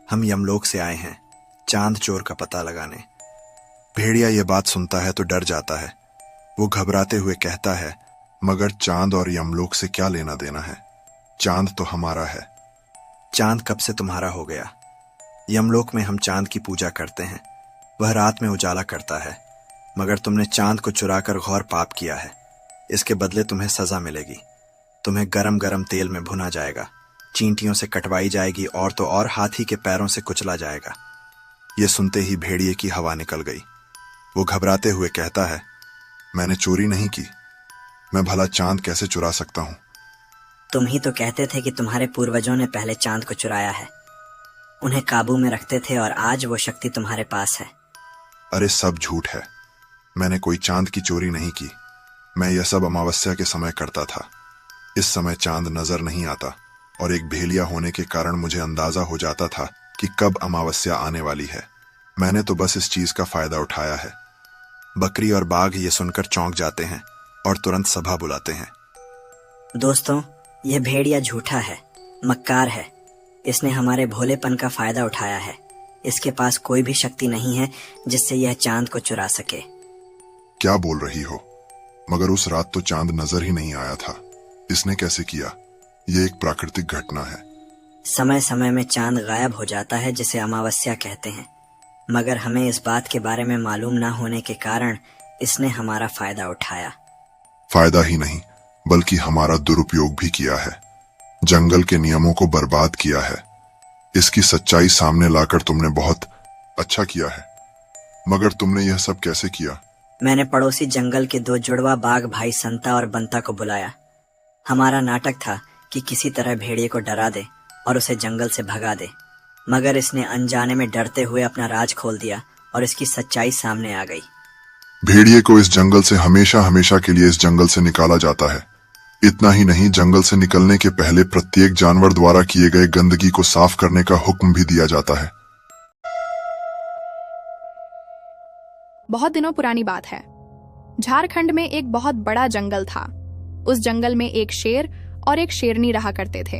हम यमलोक से आए हैं चांद चोर का पता लगाने। भेड़िया ये बात सुनता है तो डर जाता है। वो घबराते हुए कहता है, मगर चांद और यमलोक से क्या लेना देना है? चांद तो हमारा है। चांद कब से तुम्हारा हो गया? यमलोक में हम चांद की पूजा करते हैं। वह रात में उजाला करता है, मगर तुमने चांद को चुराकर घोर पाप किया है। इसके बदले तुम्हें सजा मिलेगी। तुम्हें गरम गरम तेल में भुना जाएगा, चींटियों से कटवाई जाएगी और तो और हाथी के पैरों से कुचला जाएगा। ये सुनते ही भेड़िए की हवा निकल गई। वो घबराते हुए कहता है, मैंने चोरी नहीं की। मैं भला चांद कैसे चुरा सकता हूं? तुम ही तो कहते थे कि तुम्हारे पूर्वजों ने पहले चांद को चुराया है, उन्हें काबू में रखते थे और आज वो शक्ति तुम्हारे पास है। अरे सब झूठ है। मैंने कोई चांद की चोरी नहीं की। मैं यह सब अमावस्या के समय करता था। इस समय चांद नजर नहीं आता और एक भेड़िया होने के कारण मुझे अंदाजा हो जाता था कि कब अमावस्या आने वाली है। मैंने तो बस इस चीज का फायदा उठाया है। बकरी और बाघ ये सुनकर चौंक जाते हैं और तुरंत सभा बुलाते हैं। दोस्तों, यह भेड़िया झूठा है, मक्कार है। इसने हमारे भोलेपन का फायदा उठाया है। इसके पास कोई भी शक्ति नहीं है जिससे यह चांद को चुरा सके। क्या बोल रही हो? मगर उस रात तो चांद नजर ही नहीं आया था। इसने कैसे किया? यह एक प्राकृतिक घटना है। समय समय में चांद गायब हो जाता है, जिसे अमावस्या कहते हैं। मगर हमें इस बात के बारे में मालूम ना होने के कारण इसने हमारा फायदा उठाया। फायदा ही नहीं, बल्कि हमारा दुरुपयोग भी किया है। जंगल के नियमों को बर्बाद किया है। इसकी सच्चाई सामने लाकर तुमने बहुत अच्छा किया है। मगर तुमने यह सब कैसे किया? मैंने पड़ोसी जंगल के 2 जुड़वा बाघ भाई संता और बंता को बुलाया। हमारा नाटक था कि किसी तरह भेड़िए को डरा दे और उसे जंगल से भगा दे, मगर इसने अनजाने में डरते हुए अपना राज खोल दिया और इसकी सच्चाई सामने आ गई। भेड़िए को इस जंगल से हमेशा हमेशा के लिए इस जंगल से निकाला जाता है। इतना ही नहीं, जंगल से निकलने के पहले प्रत्येक जानवर द्वारा किए गए गंदगी को साफ करने का हुक्म भी दिया जाता है। बहुत दिनों पुरानी बात है। झारखंड में एक बहुत बड़ा जंगल था। उस जंगल में एक शेर और एक शेरनी रहा करते थे।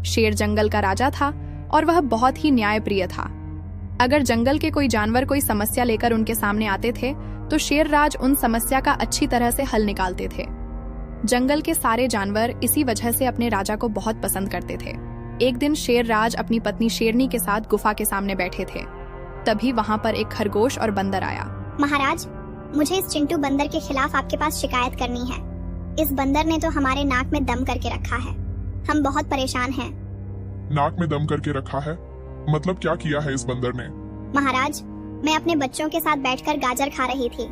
शेर जंगल का राजा था और वह बहुत ही न्यायप्रिय था। अगर जंगल के कोई जानवर कोई समस्या लेकर उनके सामने आते थे तो शेर राज उन समस्या का अच्छी तरह से हल निकालते थे। जंगल के सारे जानवर इसी वजह से अपने राजा को बहुत पसंद करते थे। एक दिन शेर राज अपनी पत्नी शेरनी के साथ गुफा के सामने बैठे थे। तभी वहां पर एक खरगोश और बंदर आया। महाराज, मुझे इस चिंटू बंदर के खिलाफ आपके पास शिकायत करनी है। इस बंदर ने तो हमारे नाक में दम करके रखा है। हम बहुत परेशान हैं। नाक में दम करके रखा है? मतलब क्या किया है इस बंदर ने? महाराज, मैं अपने बच्चों के साथ बैठकर गाजर खा रही थी।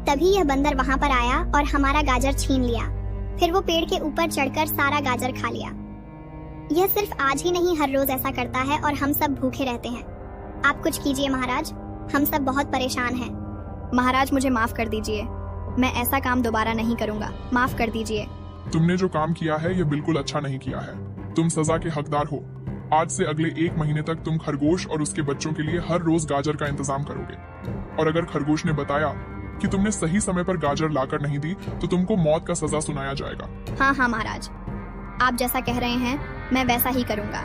तभी यह बंदर वहाँ पर आया और हमारा गाजर छीन लिया। फिर वो पेड़ के ऊपर चढ़कर सारा गाजर खा लिया। यह सिर्फ आज ही नहीं, हर रोज ऐसा करता है और हम सब भूखे रहते हैं। आप कुछ कीजिए महाराज, हम सब बहुत परेशान हैं। महाराज, मुझे माफ कर दीजिए। मैं ऐसा काम दोबारा नहीं करूंगा। माफ कर दीजिए। तुमने जो काम किया है ये बिल्कुल अच्छा नहीं किया है। तुम सजा के हकदार हो। आज से अगले 1 महीने तक तुम खरगोश और उसके बच्चों के लिए हर रोज गाजर का इंतजाम करोगे। और अगर खरगोश ने बताया कि तुमने सही समय पर गाजर लाकर नहीं दी तो तुमको मौत का सजा सुनाया जाएगा। हाँ हाँ महाराज, आप जैसा कह रहे हैं मैं वैसा ही करूंगा।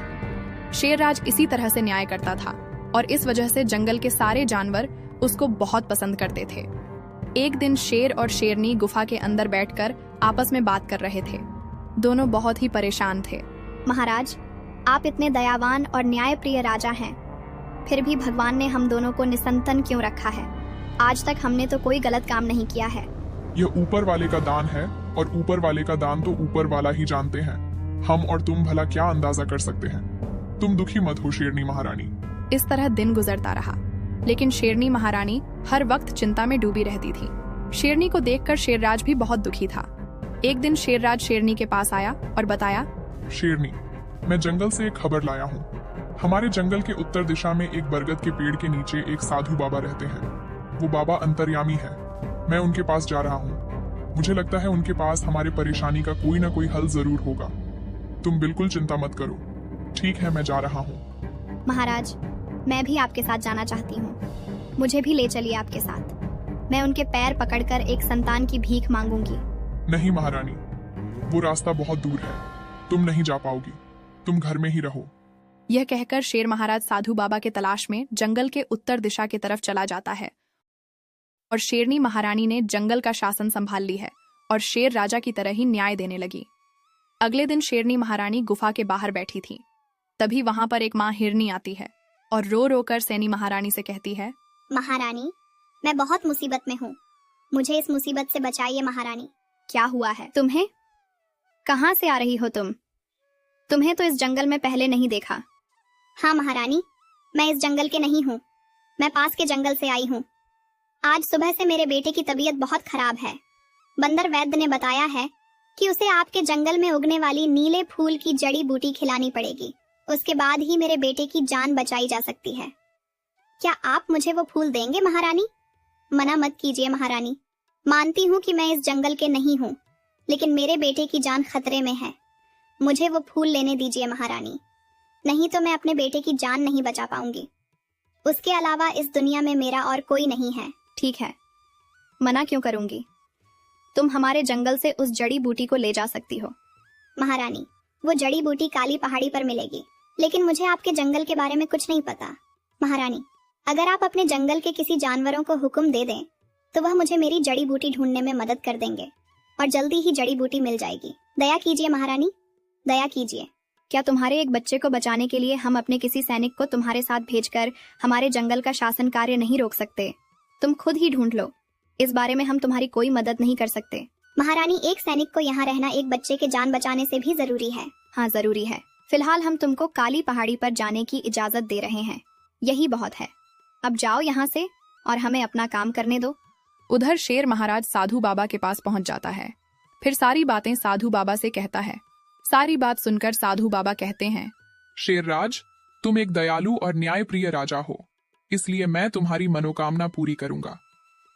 शेरराज इसी तरह से न्याय करता था और इस वजह से जंगल के सारे जानवर उसको बहुत पसंद करते थे। एक दिन शेर और शेरनी गुफा के अंदर बैठकर आपस में बात कर रहे थे। दोनों बहुत ही परेशान थे। महाराज, आप इतने दयावान और न्यायप्रिय राजा हैं, फिर भी भगवान ने हम दोनों को निसंतान क्यों रखा है? आज तक हमने तो कोई गलत काम नहीं किया है। यह ऊपर वाले का दान है और ऊपर वाले का दान तो ऊपर वाला ही जानते हैं। हम और तुम भला क्या अंदाजा कर सकते हैं? तुम दुखी मत हो शेरनी महारानी। इस तरह दिन गुजरता रहा, लेकिन शेरनी महारानी हर वक्त चिंता में डूबी रहती थी। शेरनी को देखकर शेरराज भी बहुत दुखी था। एक दिन शेरराज शेरनी के पास आया और बताया, शेरनी, मैं जंगल से एक खबर लाया हूँ। हमारे जंगल के उत्तर दिशा में एक बरगद के पेड़ के नीचे एक साधु बाबा रहते हैं। वो बाबा अंतर्यामी है। मैं उनके पास जा रहा हूँ। मुझे लगता है उनके पास हमारे परेशानी का कोई ना कोई हल जरूर होगा। तुम बिल्कुल चिंता मत करो। ठीक है, मैं जा रहा हूँ। महाराज, मैं भी आपके साथ जाना चाहती हूँ। मुझे भी ले चलिए आपके साथ। मैं उनके पैर पकड़कर एक संतान की भीख मांगूंगी। नहीं महारानी, वो रास्ता बहुत दूर है, तुम नहीं जा पाओगी। तुम घर में ही रहो। यह कहकर शेर महाराज साधु बाबा के तलाश में जंगल के उत्तर दिशा की तरफ चला जाता है और शेरनी महारानी ने जंगल का शासन संभाल ली है और शेर राजा की तरह ही न्याय देने लगी। अगले दिन शेरनी महारानी गुफा के बाहर बैठी थी। तभी वहां पर एक माँ हिरनी आती है और रो रो कर सैनी महारानी से कहती है, महारानी, मैं बहुत मुसीबत में हूँ, मुझे इस मुसीबत से बचाइए महारानी। क्या हुआ है तुम्हें? कहाँ से आ रही हो तुम? तुम्हें तो इस जंगल में पहले नहीं देखा। हाँ महारानी, मैं इस जंगल के नहीं हूँ, मैं पास के जंगल से आई हूँ। आज सुबह से मेरे बेटे की तबीयत बहुत खराब है। बंदर वैद्य ने बताया है कि उसे आपके जंगल में उगने वाली नीले फूल की जड़ी बूटी खिलानी पड़ेगी, उसके बाद ही मेरे बेटे की जान बचाई जा सकती है। क्या आप मुझे वो फूल देंगे महारानी? मना मत कीजिए महारानी, मानती हूँ कि मैं इस जंगल के नहीं हूँ, लेकिन मेरे बेटे की जान खतरे में है। मुझे वो फूल लेने दीजिए महारानी, नहीं तो मैं अपने बेटे की जान नहीं बचा पाऊंगी। उसके अलावा इस दुनिया में मेरा और कोई नहीं है। ठीक है, मना क्यों करूंगी? तुम हमारे जंगल से उस जड़ी बूटी को ले जा सकती हो। महारानी, वो जड़ी बूटी काली पहाड़ी पर मिलेगी, लेकिन मुझे आपके जंगल के बारे में कुछ नहीं पता। महारानी, अगर आप अपने जंगल के किसी जानवरों को हुक्म दे दें तो वह मुझे मेरी जड़ी बूटी ढूंढने में मदद कर देंगे और जल्दी ही जड़ी बूटी मिल जाएगी। दया कीजिए महारानी, दया कीजिए। क्या तुम्हारे एक बच्चे को बचाने के लिए हम अपने किसी सैनिक को तुम्हारे साथ भेजकर हमारे जंगल का शासन कार्य नहीं रोक सकते? तुम खुद ही ढूंढ लो, इस बारे में हम तुम्हारी कोई मदद नहीं कर सकते। महारानी, एक सैनिक को यहाँ रहना एक बच्चे के जान बचाने से भी जरूरी है। हाँ, जरूरी है। फिलहाल हम तुमको काली पहाड़ी पर जाने की इजाजत दे रहे हैं, यही बहुत है। अब जाओ यहाँ से और हमें अपना काम करने दो। उधर शेर महाराज साधु बाबा के पास पहुंच जाता है, फिर सारी बातें साधु बाबा से कहता है। सारी बात सुनकर साधु बाबा कहते हैं, शेरराज, तुम एक दयालु और न्यायप्रिय राजा हो, इसलिए मैं तुम्हारी मनोकामना पूरी करूंगा।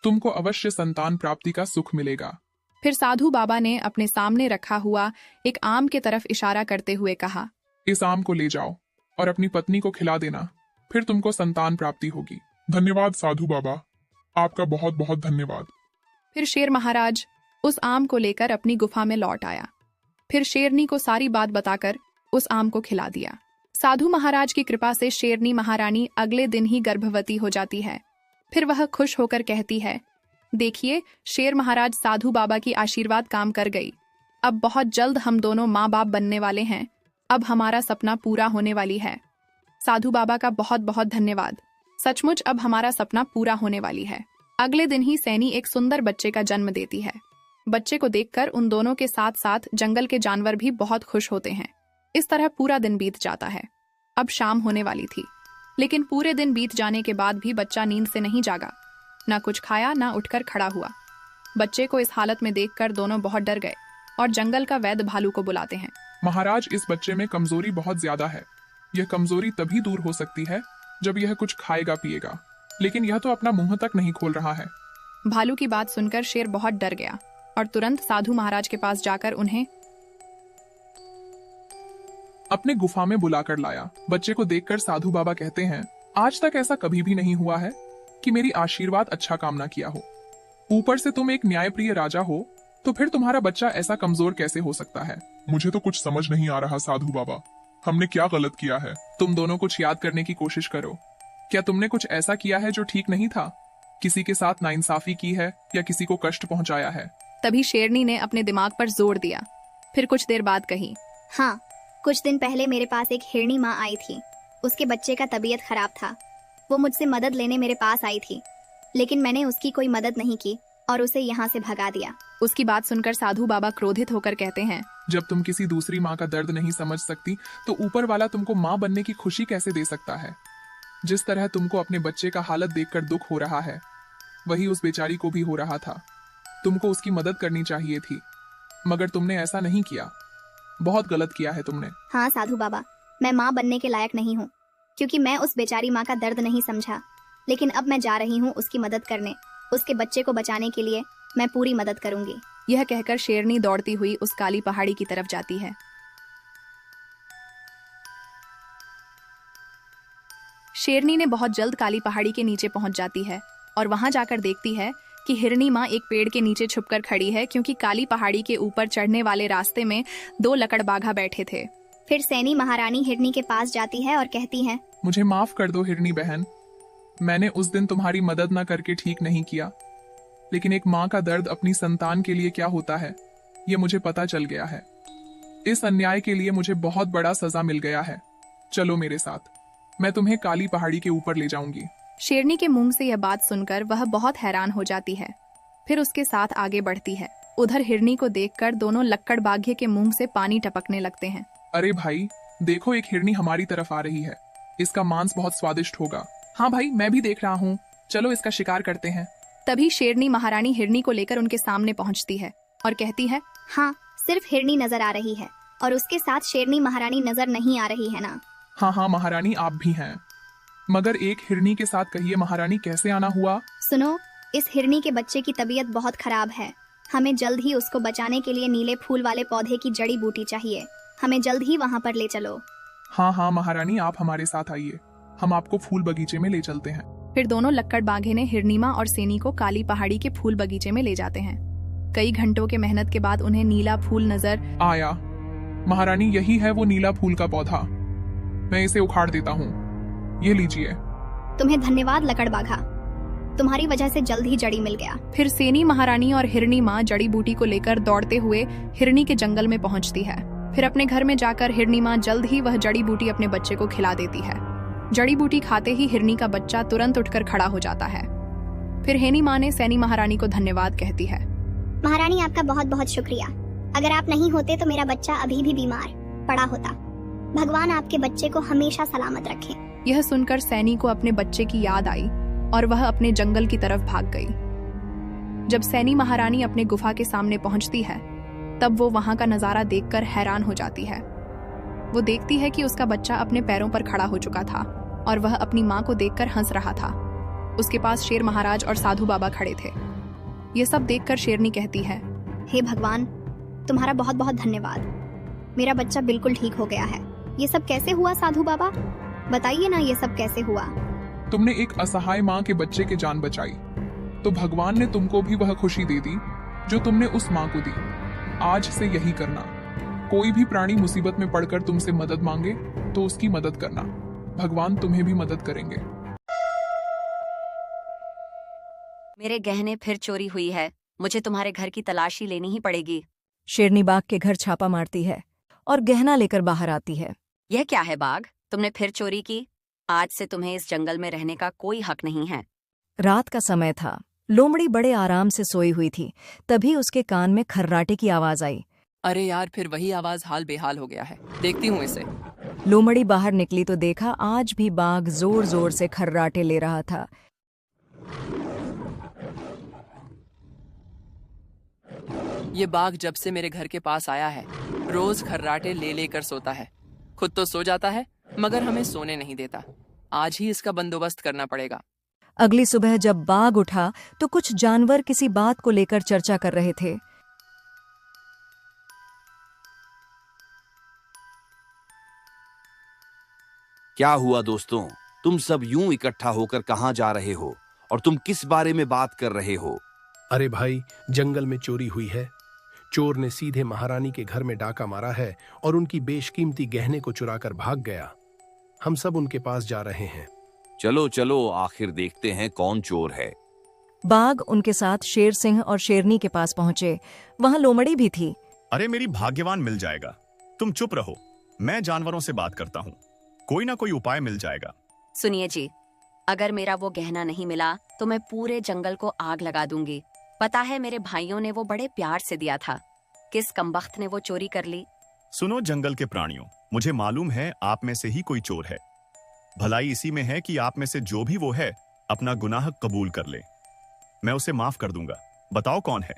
तुमको अवश्य संतान प्राप्ति का सुख मिलेगा। फिर साधु बाबा ने अपने सामने रखा हुआ एक आम के तरफ इशारा करते हुए कहा, इस आम को ले जाओ और अपनी पत्नी को खिला देना, फिर तुमको संतान प्राप्ति होगी। धन्यवाद साधु बाबा, आपका बहुत बहुत धन्यवाद। फिर शेर महाराज उस आम को लेकर अपनी गुफा में लौट आया। फिर शेरनी को सारी बात बताकर उस आम को खिला दिया। साधु महाराज की कृपा से शेरनी महारानी अगले दिन ही गर्भवती हो जाती है। फिर वह खुश होकर कहती है, देखिए, शेर महाराज साधु बाबा की आशीर्वाद काम कर गई। अब बहुत जल्द हम दोनों माँ बाप बनने वाले हैं। अब हमारा सपना पूरा होने वाली है। साधु बाबा का बहुत बहुत धन्यवाद। सचमुच अब हमारा सपना पूरा होने वाली है। अगले दिन ही सैनी एक सुंदर बच्चे का जन्म देती है। बच्चे को देखकर उन दोनों के साथ साथ जंगल के जानवर भी बहुत खुश होते हैं। इस तरह पूरा दिन बीत जाता है। अब शाम होने वाली थी, लेकिन पूरे दिन बीत जाने के बाद भी बच्चा नींद से नहीं जागा। ना कुछ खाया, ना उठकर खड़ा हुआ। बच्चे को इस हालत में देखकर दोनों बहुत डर गए और जंगल का वैद्य भालू को बुलाते हैं। महाराज, इस बच्चे में कमजोरी बहुत ज्यादा है। यह कमजोरी तभी दूर हो सकती है जब यह कुछ खाएगा पिएगा, लेकिन यह तो अपना मुंह तक नहीं खोल रहा है। भालू की बात सुनकर शेर बहुत डर गया और तुरंत साधु महाराज के पास जाकर उन्हें अपने गुफा में बुलाकर लाया। बच्चे को देखकर साधु बाबा कहते हैं, आज तक ऐसा कभी भी नहीं हुआ है कि मेरी आशीर्वाद अच्छा काम ना किया हो। ऊपर से तुम एक न्यायप्रिय राजा हो, तो फिर तुम्हारा बच्चा ऐसा कमजोर कैसे हो सकता है? मुझे तो कुछ समझ नहीं आ रहा साधु बाबा, हमने क्या गलत किया है? तुम दोनों कुछ याद करने की कोशिश करो। क्या तुमने कुछ ऐसा किया है जो ठीक नहीं था? किसी के साथ नाइंसाफी की है या किसी को कष्ट पहुंचाया है? तभी शेरनी ने अपने दिमाग पर जोर दिया। फिर कुछ देर बाद कही, हाँ, कुछ दिन पहले मेरे पास एक हिरनी माँ आई थी। उसके बच्चे का तबीयत खराब था। वो मुझसे मदद लेने मेरे पास आई थी, लेकिन मैंने उसकी कोई मदद नहीं की और उसे यहाँ से भगा दिया। उसकी बात सुनकर साधु बाबा क्रोधित होकर कहते हैं, जब तुम किसी दूसरी माँ का दर्द नहीं समझ सकती, तो ऊपर वाला तुमको माँ बनने की खुशी कैसे दे सकता है? जिस तरह तुमको अपने बच्चे का हालत देखकर दुख हो रहा है, वही उस बेचारी को भी हो रहा था। तुमको उसकी मदद करनी चाहिए थी, मगर तुमने ऐसा नहीं किया। बहुत गलत किया है तुमने। हाँ साधु बाबा, मैं माँ बनने के लायक नहीं हूँ, क्योंकि मैं उस बेचारी माँ का दर्द नहीं समझा। लेकिन अब मैं जा रही हूँ उसकी मदद करने। उसके बच्चे को बचाने के लिए मैं पूरी मदद करूंगी। यह कहकर शेरनी दौड़ती हुई उस काली पहाड़ी की तरफ जाती है। शेरनी ने बहुत जल्द काली पहाड़ी के नीचे पहुंच जाती है और वहां जाकर देखती है कि हिरनी माँ एक पेड़ के नीचे छुपकर खड़ी है, क्योंकि काली पहाड़ी के ऊपर चढ़ने वाले रास्ते में 2 लकड़बाघा बैठे थे। फिर सैनी महारानी हिरनी के पास जाती है और कहती है, मुझे माफ कर दो हिरनी बहन, मैंने उस दिन तुम्हारी मदद न करके ठीक नहीं किया, लेकिन एक माँ का दर्द अपनी संतान के लिए क्या होता है ये मुझे पता चल गया है। इस अन्याय के लिए मुझे बहुत बड़ा सजा मिल गया है। चलो मेरे साथ, मैं तुम्हें काली पहाड़ी के ऊपर ले जाऊंगी। शेरनी के मुंह से यह बात सुनकर वह बहुत हैरान हो जाती है। फिर उसके साथ आगे बढ़ती है। उधर हिरनी को देखकर दोनों लक्कड़बाघे के मुंह से पानी टपकने लगते हैं। अरे भाई देखो, एक हिरनी हमारी तरफ आ रही है, इसका मांस बहुत स्वादिष्ट होगा। हाँ भाई, मैं भी देख रहा हूँ, चलो इसका शिकार करते हैं। तभी शेरनी महारानी हिरनी को लेकर उनके सामने पहुंचती है और कहती है, हाँ, सिर्फ हिरनी नजर आ रही है और उसके साथ शेरनी महारानी नजर नहीं आ रही है ना? हाँ हाँ महारानी, आप भी हैं, मगर एक हिरनी के साथ कहिए महारानी कैसे आना हुआ? सुनो, इस हिरनी के बच्चे की तबीयत बहुत खराब है, हमें जल्द ही उसको बचाने के लिए नीले फूल वाले पौधे की जड़ी बूटी चाहिए, हमें जल्द ही वहाँ पर ले चलो। हाँ हाँ महारानी, आप हमारे साथ आइए, हम आपको फूल बगीचे में ले चलते हैं। फिर दोनों लक्कड़बाघे ने हिरनी माँ और सैनी को काली पहाड़ी के फूल बगीचे में ले जाते हैं। कई घंटों के मेहनत के बाद उन्हें नीला फूल नजर आया। महारानी, यही है वो नीला फूल का पौधा, मैं इसे उखाड़ देता हूँ, ये लीजिए। तुम्हें धन्यवाद लकड़बाघा, तुम्हारी वजह से जल्द ही जड़ी मिल गया। फिर सैनी महारानी और हिरनी माँ जड़ी बूटी को लेकर दौड़ते हुए हिरनी के जंगल में पहुंचती है। फिर अपने घर में जाकर हिरनी माँ जल्द ही वह जड़ी बूटी अपने बच्चे को खिला देती है। जड़ी बूटी खाते ही हिरनी का बच्चा तुरंत उठकर खड़ा हो जाता है। फिर हेनी माँ ने सैनी महारानी को धन्यवाद कहती है। महारानी, आपका बहुत बहुत शुक्रिया, अगर आप नहीं होते तो मेरा बच्चा अभी भी बीमार पड़ा होता। भगवान आपके बच्चे को हमेशा सलामत रखे। यह सुनकर सैनी को अपने बच्चे की याद आई और वह अपने जंगल की तरफ भाग गई। जब सैनी महारानी अपने गुफा के सामने पहुंचती है, तब वो वहां का नजारा देखकर हैरान हो जाती है। वो देखती है कि उसका बच्चा अपने पैरों पर खड़ा हो चुका था और वह अपनी माँ को देखकर हंस रहा था। उसके पास शेर महाराज और साधु बाबा खड़े थे। ये सब देखकर शेरनी कहती है, हे भगवान, तुम्हारा बहुत बहुत धन्यवाद, मेरा बच्चा बिल्कुल ठीक हो गया है। ये सब कैसे हुआ साधु बाबा, बताइए ना, ये सब कैसे हुआ? तुमने एक असहाय माँ के बच्चे की जान बचाई, तो भगवान ने तुमको भी वह खुशी दे दी जो तुमने उस माँ को दी। आज से यही करना, कोई भी प्राणी मुसीबत में पड़कर तुमसे मदद मांगे तो उसकी मदद करना, भगवान तुम्हें भी मदद करेंगे। मेरे गहने फिर चोरी हुई है, मुझे तुम्हारे घर की तलाशी लेनी ही पड़ेगी। शेरनी बाघ के घर छापा मारती है और गहना लेकर बाहर आती है। यह क्या है बाघ, तुमने फिर चोरी की? आज से तुम्हें इस जंगल में रहने का कोई हक नहीं है। रात का समय था। लोमड़ी बड़े आराम से सोई हुई थी। तभी उसके कान में खर्राटे की आवाज आई। अरे यार, फिर वही आवाज हाल बेहाल हो गया है, देखती हूँ इसे। लोमड़ी बाहर निकली तो देखा आज भी बाघ जोर जोर से खर्राटे ले रहा था। ये बाघ जब से मेरे घर के पास आया है, रोज खर्राटे ले लेकर सोता है। खुद तो सो जाता है, मगर हमें सोने नहीं देता। आज ही इसका बंदोबस्त करना पड़ेगा। अगली सुबह जब बाघ उठा तो कुछ जानवर किसी बात को लेकर चर्चा कर रहे थे। क्या हुआ दोस्तों, तुम सब यूं इकट्ठा होकर कहां जा रहे हो और तुम किस बारे में बात कर रहे हो? अरे भाई, जंगल में चोरी हुई है। चोर ने सीधे महारानी के घर में डाका मारा है और उनकी बेशकीमती गहने को चुराकर भाग गया। हम सब उनके पास जा रहे हैं। चलो चलो, आखिर देखते हैं कौन चोर है। बाघ उनके साथ शेर सिंह और शेरनी के पास पहुंचे। वहां लोमड़ी भी थी। अरे मेरी भाग्यवान मिल जाएगा, तुम चुप रहो, मैं जानवरों से बात करता हूँ, कोई ना कोई उपाय मिल जाएगा। सुनिए जी, अगर मेरा वो गहना नहीं मिला तो मैं पूरे जंगल को आग लगा दूंगी। पता है, मेरे भाइयों ने वो बड़े प्यार से दिया था, किस कमबख्त ने वो चोरी कर ली। सुनो जंगल के प्राणियों, मुझे मालूम है आप में से ही कोई चोर है। भलाई इसी में है कि आप में से जो भी वो है अपना गुनाह कबूल कर ले, मैं उसे माफ कर दूंगा। बताओ कौन है?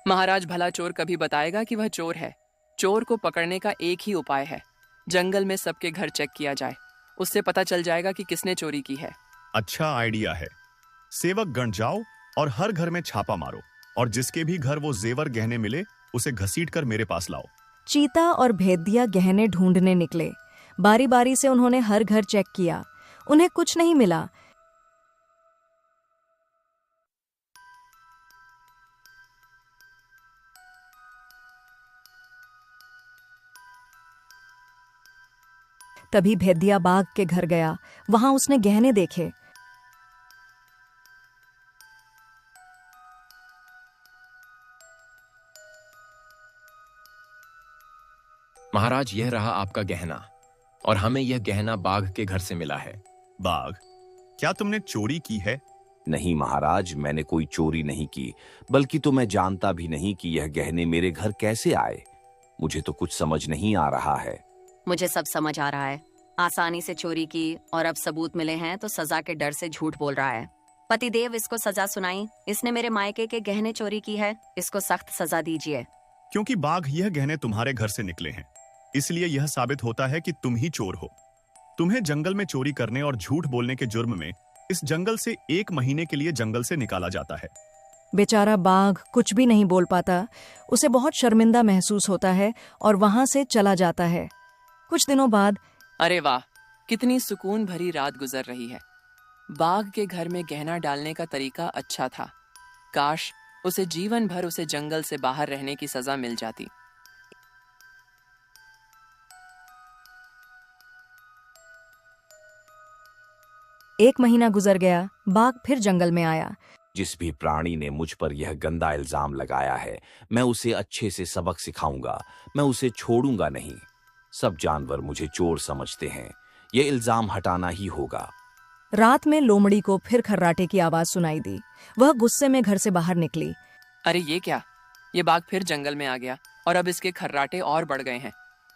महाराज, भला चोर कभी बताएगा कि वह चोर है। चोर को पकड़ने का एक ही उपाय है, जंगल में सबके घर चेक किया जाए, उससे पता चल जाएगा कि किसने चोरी की है। अच्छा आइडिया है। सेवक गण जाओ और हर घर में छापा मारो और जिसके भी घर वो जेवर गहने मिले उसे घसीटकर मेरे पास लाओ। चीता और भेदिया गहने ढूंढने निकले। बारी बारी से उन्होंने हर घर चेक किया। उन्हें कुछ नहीं मिला। तभी भेदिया बाघ के घर गया। वहां उसने गहने देखे। महाराज, यह रहा आपका गहना, और हमें यह गहना बाघ के घर से मिला है। बाघ, क्या तुमने चोरी की है? नहीं महाराज, मैंने कोई चोरी नहीं की, बल्कि तो मैं जानता भी नहीं कि यह गहने मेरे घर कैसे आए। मुझे तो कुछ समझ नहीं आ रहा है। मुझे सब समझ आ रहा है। आसानी से चोरी की और अब सबूत मिले हैं तो सजा के डर से झूठ बोल रहा है। पतिदेव, इसको सजा सुनाई। इसने मेरे मायके के गहने चोरी की है, इसको सख्त सजा दीजिए। क्योंकि बाघ, यह गहने तुम्हारे घर से निकले हैं, इसलिए यह साबित होता है कि तुम ही चोर हो। तुम्हें जंगल में चोरी करने और झूठ बोलने के जुर्म में इस जंगल से 1 महीने के लिए जंगल से निकाला जाता है। बेचारा बाघ कुछ भी नहीं बोल पाता। उसे बहुत शर्मिंदा महसूस होता है और वहां से चला जाता है। कुछ दिनों बाद, अरे वाह, कितनी सुकून भरी रात गुजर रही है। बाघ के घर में गहना डालने का तरीका अच्छा था। काश उसे जीवन भर उसे जंगल से बाहर रहने की सजा मिल जाती। एक महीना गुजर गया। बाघ फिर जंगल में आया। जिस भी प्राणी ने मुझ पर यह गंदा इल्जाम लगाया है, मैं उसे अच्छे से सबक सिखाऊंगा। मैं उसे छोड़ूंगा नहीं। सब जानवर मुझे चोर समझते हैं। ये इल्जाम हटाना ही होगा। रात में लोमड़ी को फिर खर्राटे की आवाज सुनाई दी। वह गुस्से में घर से बाहर निकली। अरे ये क्या, ये बाघ फिर जंगल में आ गया और अब इसके खर्राटे और बढ़ गए हैं।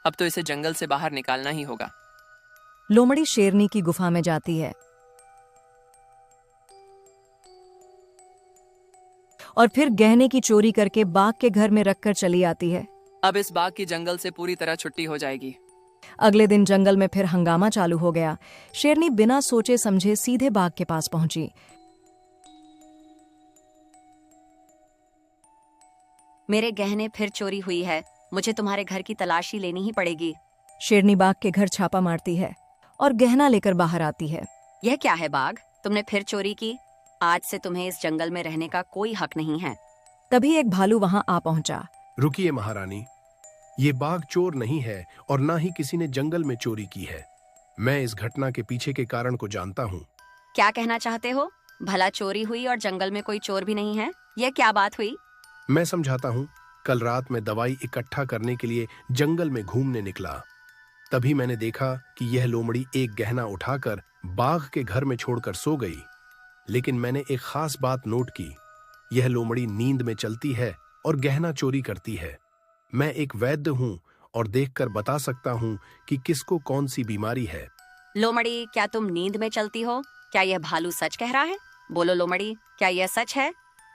अब तो इसे जंगल से बाहर निकालना ही होगा। लोमड़ी शेरनी की गुफा में जाती है और फिर गहने की चोरी करके बाघ के घर में रखकर चली आती है। अब इस बाघ की जंगल से पूरी तरह छुट्टी हो जाएगी। अगले दिन जंगल में फिर हंगामा चालू हो गया। शेरनी बिना सोचे समझे सीधे बाघ के पास पहुंची। मेरे गहने फिर चोरी हुई है। मुझे तुम्हारे घर की तलाशी लेनी ही पड़ेगी। शेरनी बाघ के घर छापा मारती है और गहना लेकर बाहर आती है। यह क्या है बाघ, तुमने फिर चोरी की? आज से तुम्हें इस जंगल में रहने का कोई हक नहीं है। तभी एक भालू वहां आ पहुंचा। रुकिए महारानी, ये बाघ चोर नहीं है और ना ही किसी ने जंगल में चोरी की है। मैं इस घटना के पीछे के कारण को जानता हूँ। क्या कहना चाहते हो? भला चोरी हुई और जंगल में कोई चोर भी नहीं है? यह क्या बात हुई? मैं समझाता हूँ। कल रात में दवाई इकट्ठा करने के लिए जंगल में घूमने निकला। तभी मैंने देखा कि यह लोमड़ी एक गहना उठाकर बाघ के घर में छोड़कर सो गई। लेकिन मैंने एक खास बात नोट की। यह लोमड़ी नींद में चलती है और गहना चोरी करती है। मैं एक वैद्य हूँ और देखकर बता सकता हूँ कि किसको कौन सी बीमारी है। लोमड़ी, क्या तुम नींद में चलती हो? क्या यह भालू सच कह रहा है? बोलो लोमड़ी, क्या यह सच है?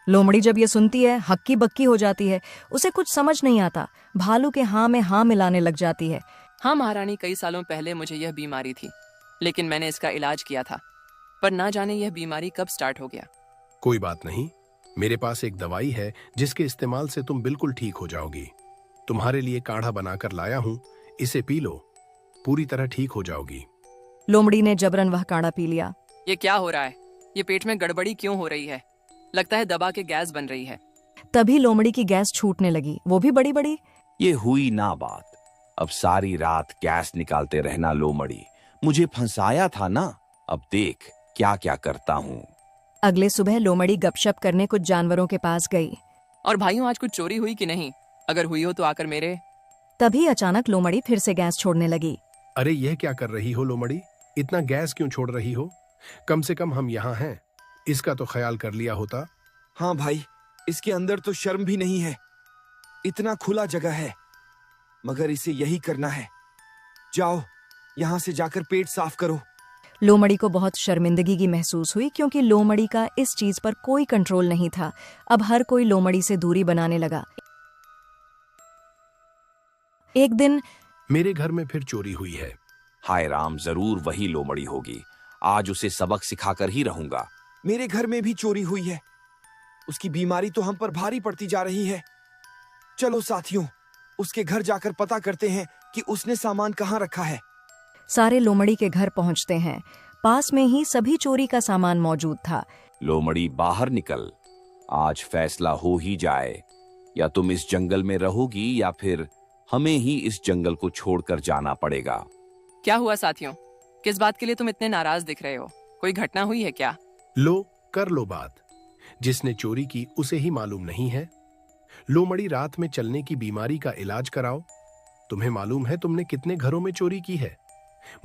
लोमड़ी जब ये सुनती है हक्की बक्की हो जाती है। उसे कुछ समझ नहीं आता। भालू के हाँ में हाँ मिलाने लग जाती है। हाँ महारानी, कई सालों पहले मुझे यह बीमारी थी, लेकिन मैंने इसका इलाज किया था, पर ना जाने यह बीमारी कब स्टार्ट हो गया। कोई बात नहीं, मेरे पास एक दवाई है जिसके इस्तेमाल से तुम बिल्कुल ठीक हो जाओगी। तुम्हारे लिए काढ़ा बनाकर लाया हूँ, इसे पी लो, पूरी तरह ठीक हो जाओगी। लोमड़ी ने जबरन वह काढ़ा पी लिया। ये क्या हो रहा है? ये पेट में गड़बड़ी क्यों हो रही है? लगता है दबा के गैस बन रही है। तभी लोमड़ी की गैस छूटने लगी, वो भी बड़ी बड़ी। ये हुई ना बात। अब सारी रात गैस निकालते रहना लोमड़ी। मुझे फंसाया था ना, अब देख क्या क्या करता हूँ। अगले सुबह लोमड़ी गपशप करने कुछ जानवरों के पास गई। और भाइयों, आज कुछ चोरी हुई कि नहीं? अगर हुई हो तो आकर मेरे। तभी अचानक लोमड़ी फिर से गैस छोड़ने लगी। अरे यह क्या कर रही हो लोमड़ी? इतना गैस क्यों छोड़ रही हो? कम से कम हम यहाँ हैं, इसका तो ख्याल कर लिया होता। हाँ भाई, इसके अंदर तो शर्म भी नहीं है। इतना खुला जगह है, मगर इसे यही करना है। जाओ, यहाँ से जाकर पेट साफ करो। लोमड़ी को बहुत शर्मिंदगी की महसूस हुई, क्योंकि लोमड़ी का इस चीज पर कोई कंट्रोल नहीं था। अब हर कोई लोमड़ी से दूरी बनाने लगा। एक दिन मेरे घर में फिर चोरी हुई है। हाय राम, जरूर वही लोमड़ी होगी। आज उसे सबक सिखाकर ही रहूंगा। मेरे घर में भी चोरी हुई है। उसकी बीमारी तो हम पर भारी पड़ती जा रही है। चलो साथियों, उसके घर जाकर पता करते हैं कि उसने सामान कहाँ रखा है। सारे लोमड़ी के घर पहुंचते हैं, पास में ही सभी चोरी का सामान मौजूद था। लोमड़ी बाहर निकल, आज फैसला हो ही जाए, या तुम इस जंगल में रहोगी या फिर हमें ही इस जंगल को छोड़कर जाना पड़ेगा। क्या हुआ साथियों? किस बात के लिए तुम इतने नाराज दिख रहे हो? कोई घटना हुई है क्या? लो कर लो बात। जिसने चोरी की उसे ही मालूम नहीं है। लोमड़ी रात में चलने की बीमारी का इलाज कराओ। तुम्हें मालूम है तुमने कितने घरों में चोरी की है?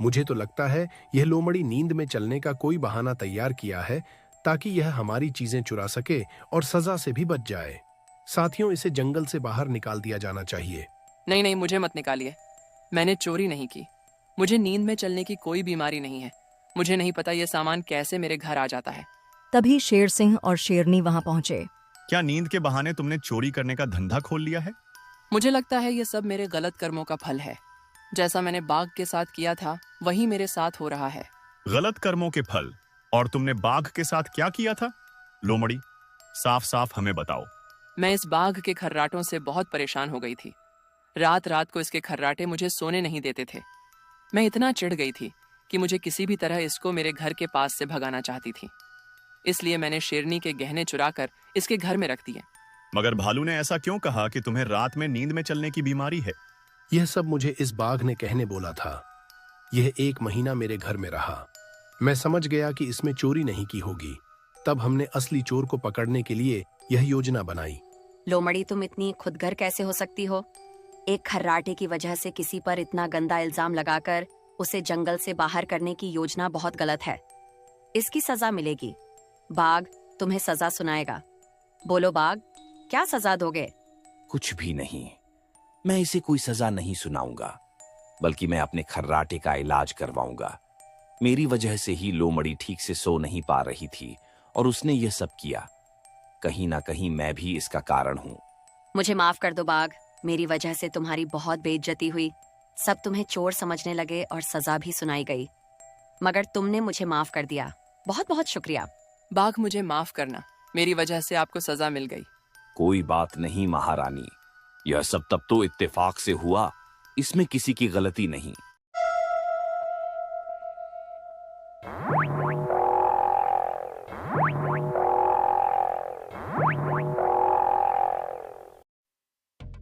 मुझे तो लगता है यह लोमड़ी नींद में चलने का कोई बहाना तैयार किया है ताकि यह हमारी चीजें चुरा सके और सजा से भी बच जाए। साथियों, इसे जंगल से बाहर निकाल दिया जाना चाहिए। नहीं नहीं, मुझे मत निकालिए। मैंने चोरी नहीं की। मुझे नींद में चलने की कोई बीमारी नहीं है। मुझे नहीं पता यह सामान कैसे मेरे घर आ जाता है। तभी शेर सिंह और शेरनी वहां पहुंचे। क्या नींद के बहाने तुमने चोरी करने का धंधा खोल लिया है? मुझे लगता है ये सब मेरे गलत कर्मों का फल है। जैसा मैंने बाघ के साथ किया था वही मेरे साथ हो रहा है। गलत कर्मों के फल? और तुमने बाघ के साथ क्या किया था? लोमड़ी, साफ साफ हमें बताओ। मैं इस बाघ के खर्राटों से बहुत परेशान हो गई थी। रात रात को इसके खर्राटे मुझे सोने नहीं देते थे। मैं इतना चिढ़ गई थी कि मुझे किसी भी तरह इसको मेरे घर के पास से भगाना चाहती थी। इसलिए मैंने शेरनी के गहने चुराकर इसके घर में रख दिए। मगर भालू ने ऐसा क्यों कहा कि तुम्हें रात में नींद में चलने की बीमारी है? यह सब मुझे इस बाघ ने कहने बोला था। यह 1 महीना मेरे घर में रहा। मैं समझ गया कि इसमें चोरी नहीं की होगी। तब हमने असली चोर को पकड़ने के लिए यह योजना बनाई। लोमड़ी, तुम इतनी खुदगर कैसे हो सकती हो? एक खर्राटे की वजह से किसी पर इतना गंदा इल्जाम लगाकर उसे जंगल से बाहर करने की योजना बहुत गलत है। इसकी सजा मिलेगी। बाघ तुम्हें सजा सुनाएगा। बोलो बाघ, क्या सजा दोगे? कुछ भी नहीं, मैं इसे कोई सजा नहीं सुनाऊंगा, बल्कि मैं अपने खर्राटे का इलाज करवाऊंगा। मेरी वजह से ही लोमड़ी ठीक से सो नहीं पा रही थी और उसने यह सब किया। कहीं ना कहीं मैं भी इसका कारण हूं। मुझे माफ कर दो बाघ, मेरी वजह से तुम्हारी बहुत बेइज्जती हुई। सब तुम्हें चोर समझने लगे और सजा भी सुनाई गई, मगर तुमने मुझे माफ कर दिया। बहुत बहुत शुक्रिया। बाघ, मुझे माफ करना, मेरी वजह से आपको सजा मिल गई। कोई बात नहीं महारानी, यह सब तब तो इत्तेफाक से हुआ, इसमें किसी की गलती नहीं।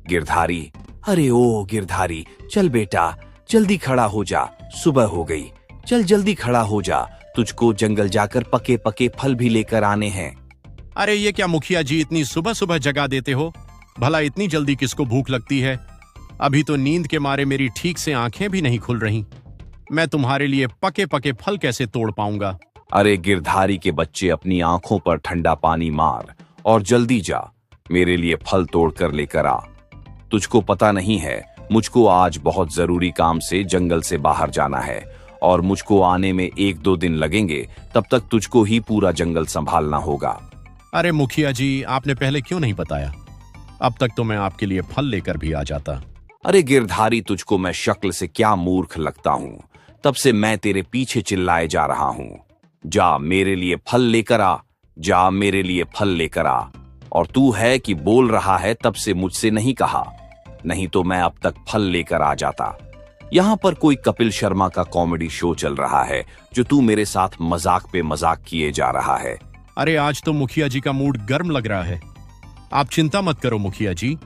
गिरधारी, अरे ओ गिरधारी, चल बेटा, जल्दी खड़ा हो जा, सुबह हो गई। चल जल्दी खड़ा हो जा, तुझको जंगल जाकर पके पके फल भी लेकर आने हैं। अरे ये क्या मुखिया जी, इतनी सुबह सुबह जगा देते हो? भला इतनी जल्दी किसको भूख लगती है? अभी तो नींद के मारे मेरी ठीक से आंखें भी नहीं खुल रही। मैं तुम्हारे लिए पके पके फल कैसे तोड़ पाऊंगा? अरे गिरधारी के बच्चे, अपनी आंखों पर ठंडा पानी मार और जल्दी जा, मेरे लिए फल तोड़ कर लेकर आ। तुझको पता नहीं है, मुझको आज बहुत जरूरी काम से जंगल से बाहर जाना है और मुझको आने में 1-2 दिन लगेंगे। तब तक तुझको ही पूरा जंगल संभालना होगा। अरे मुखिया जी, आपने पहले क्यों नहीं बताया? अब तक तो मैं आपके लिए फल लेकर भी आ जाता। अरे गिरधारी, तुझको मैं शक्ल से क्या मूर्ख लगता हूँ? तब से मैं तेरे पीछे चिल्लाए जा रहा हूँ। जा मेरे लिए फल लेकर आ, जा मेरे लिए फल लेकर आ। और तू है कि बोल रहा है तब से मुझसे नहीं कहा, नहीं तो मैं अब तक फल लेकर आ जाता। यहाँ पर कोई कपिल शर्मा का कॉमेडी शो चल रहा है जो तू मेरे साथ मजाक पे मजाक किए जा रहा है। अरे आज तो मुखिया जी का मूड गर्म लग रहा है। आप चिंता मत करो मुखिया जी,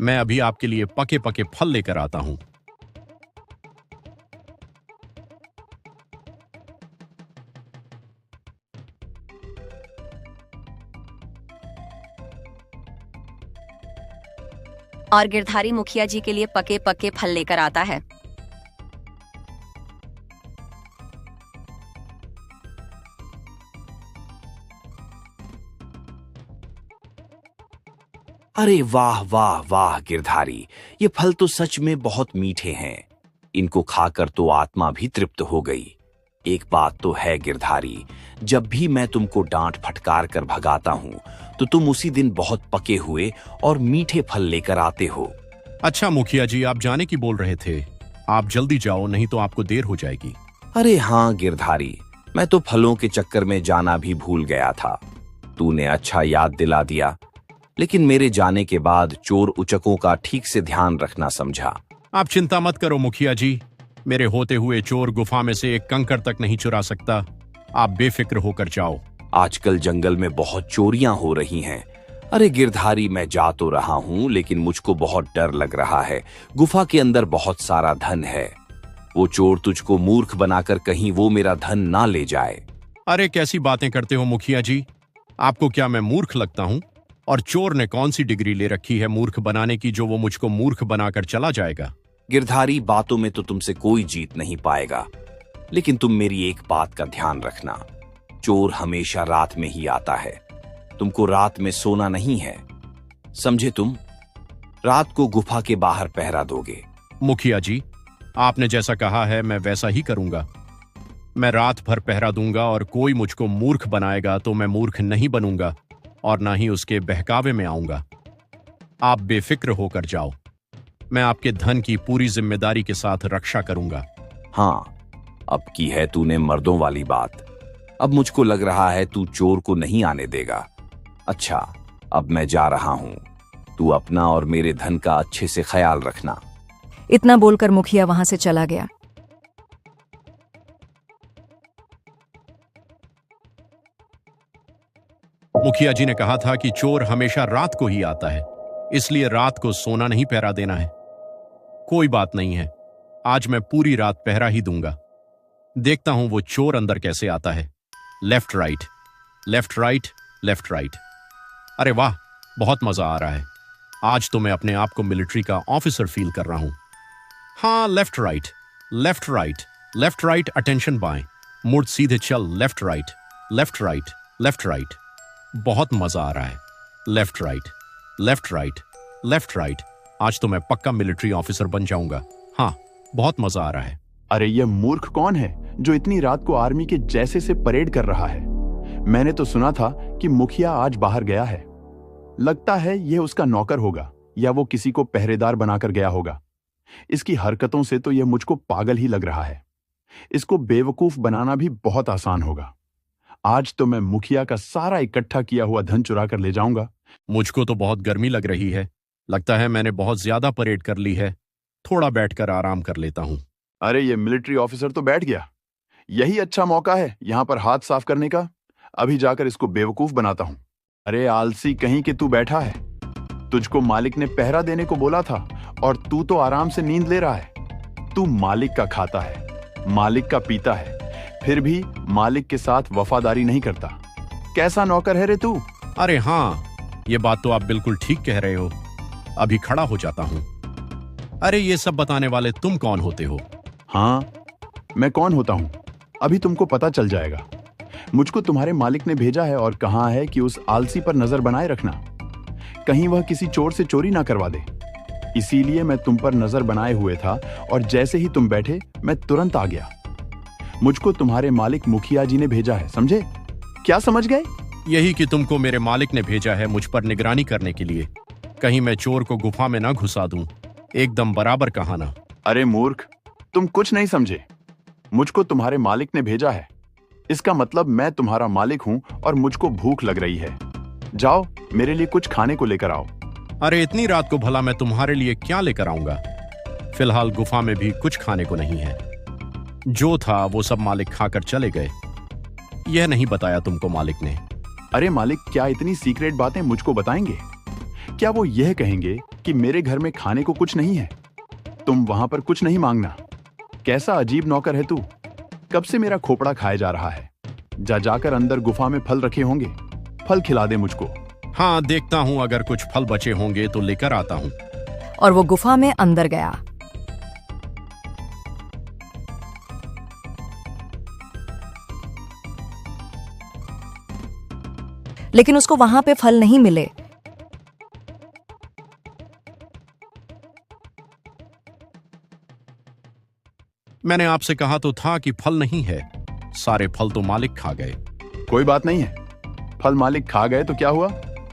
मैं अभी आपके लिए पके पके फल लेकर आता हूं। और गिरधारी मुखिया जी के लिए पके पके फल लेकर आता है। अरे वाह वाह वाह गिरधारी, ये फल तो सच में बहुत मीठे हैं। इनको खाकर तो आत्मा भी तृप्त हो गई। एक बात तो है गिरधारी, जब भी मैं तुमको डांट फटकार कर भगाता हूँ तो तुम उसी दिन बहुत पके हुए और मीठे फल लेकर आते हो। अच्छा मुखिया जी, आप जाने की बोल रहे थे, आप जल्दी जाओ नहीं तो आपको देर हो जाएगी। अरे हाँ गिरधारी, मैं तो फलों के चक्कर में जाना भी भूल गया था। तूने अच्छा याद दिला दिया, लेकिन मेरे जाने के बाद चोर उचकों का ठीक से ध्यान रखना समझा। आप चिंता मत करो मुखिया जी, मेरे होते हुए चोर गुफा में से एक कंकड़ तक नहीं चुरा सकता। आप बेफिक्र होकर जाओ। आजकल जंगल में बहुत चोरियां हो रही हैं। अरे गिरधारी, मैं जा तो रहा हूं, लेकिन मुझको बहुत डर लग रहा है। गुफा के अंदर बहुत सारा धन है। वो चोर तुझको मूर्ख बनाकर कहीं वो मेरा धन ना ले जाए। अरे कैसी बातें करते हो मुखिया जी? आपको क्या मैं मूर्ख लगता हूं? और चोर ने कौन सी डिग्री ले रखी है मूर्ख बनाने की, जो वो मुझको मूर्ख बनाकर चला जाएगा? गिरधारी, बातों में तो तुमसे कोई जीत नहीं पाएगा, लेकिन तुम मेरी एक बात का ध्यान रखना। चोर हमेशा रात में ही आता है। तुमको रात में सोना नहीं है, समझे? तुम रात को गुफा के बाहर पहरा दोगे। मुखिया जी, आपने जैसा कहा है मैं वैसा ही करूंगा। मैं रात भर पहरा दूंगा, और कोई मुझको मूर्ख बनाएगा तो मैं मूर्ख नहीं बनूंगा और ना ही उसके बहकावे में आऊंगा। आप बेफिक्र होकर जाओ। मैं आपके धन की पूरी जिम्मेदारी के साथ रक्षा करूंगा। हाँ, अब की है तूने मर्दों वाली बात। अब मुझको लग रहा है तू चोर को नहीं आने देगा। अच्छा, अब मैं जा रहा हूं। तू अपना और मेरे धन का अच्छे से ख्याल रखना। इतना बोलकर मुखिया वहां से चला गया। मुखिया जी ने कहा था कि चोर हमेशा रात को ही आता है, इसलिए रात को सोना नहीं पहरा देना है। कोई बात नहीं है, आज मैं पूरी रात पहरा ही दूंगा। देखता हूं वो चोर अंदर कैसे आता है। Left right, left right, left right. अरे वाह, बहुत मजा आ रहा है। आज तो मैं अपने आप को मिलिट्री का ऑफिसर फील कर रहा हूं। हाँ, left right, left right, left right, attention बाएं, मुड़ सीधे चल, left right, left right, left right. बहुत मजा आ रहा है। Left right, left right, left right. आज तो मैं पक्का मिलिट्री ऑफिसर बन जाऊंगा। हाँ, बहुत मजा आ रहा है। अरे ये मूर्ख कौन है जो इतनी रात को आर्मी के जैसे से परेड कर रहा है? मैंने तो सुना था कि मुखिया आज बाहर गया है। लगता है यह उसका नौकर होगा, या वो किसी को पहरेदार बनाकर गया होगा। इसकी हरकतों से तो यह मुझको पागल ही लग रहा है। इसको बेवकूफ बनाना भी बहुत आसान होगा। आज तो मैं मुखिया का सारा इकट्ठा किया हुआ धन चुरा कर ले जाऊंगा। मुझको तो बहुत गर्मी लग रही है। लगता है मैंने बहुत ज्यादा परेड कर ली है। थोड़ा बैठकर आराम कर लेता हूं। अरे ये मिलिट्री ऑफिसर तो बैठ गया। यही अच्छा मौका है यहां पर हाथ साफ करने का। अभी जाकर इसको बेवकूफ बनाता हूं। अरे आलसी कहीं कि तू बैठा है। तुझको मालिक ने पहरा देने को बोला था और तू तो आराम से नींद ले रहा है। तू मालिक का खाता है, मालिक का पीता है, फिर भी मालिक के साथ वफादारी नहीं करता। कैसा नौकर है रे तू? अरे हाँ, ये बात तो आप बिल्कुल ठीक कह रहे हो। अभी खड़ा हो जाता हूं। अरे ये सब बताने वाले तुम कौन होते हो? हाँ, मैं कौन होता हूं अभी तुमको पता चल जाएगा। मुझको तुम्हारे मालिक ने भेजा है और कहा है कि उस आलसी पर नजर बनाए रखना, कहीं वह किसी चोर से चोरी ना करवा दे। इसीलिए मैं तुम पर नजर बनाए हुए था और जैसे ही तुम बैठे मैं तुरंत आ गया। मुझको तुम्हारे मालिक मुखिया जी ने भेजा है, समझे? क्या समझ गए? यही कि तुमको मेरे मालिक ने भेजा है मुझ पर निगरानी करने के लिए। कहीं मैं चोर को गुफा में ना घुसा दूं। एकदम बराबर कहा ना। अरे मूर्ख, तुम कुछ नहीं समझे। मुझको तुम्हारे मालिक ने भेजा है, इसका मतलब मैं तुम्हारा मालिक हूं और मुझको भूख लग रही है। जाओ मेरे लिए कुछ खाने को लेकर आओ। अरे इतनी रात को भला मैं तुम्हारे लिए क्या लेकर आऊंगा? फिलहाल गुफा में भी कुछ खाने को नहीं है। जो था वो सब मालिक खाकर चले गए। यह नहीं बताया तुमको मालिक ने। अरे मालिक क्या इतनी सीक्रेट बातें मुझको बताएंगे? क्या वो यह कहेंगे कि मेरे घर में खाने को कुछ नहीं है? तुम वहां पर कुछ नहीं मांगना। कैसा अजीब नौकर है तू। कब से मेरा खोपड़ा खाया जा रहा है। जाकर अंदर गुफा में फल रखे होंगे, फल खिला दे मुझको। हाँ, देखता हूं, अगर कुछ फल बचे होंगे तो लेकर आता हूं। और वो गुफा में अंदर गया। लेकिन उसको वहां पे फल नहीं मिले। मैंने आपसे कहा तो था कि फल नहीं है। सारे फल तो मालिक खा गए। कोई बात नहीं है, फल मालिक खा गए तो क्या हुआ?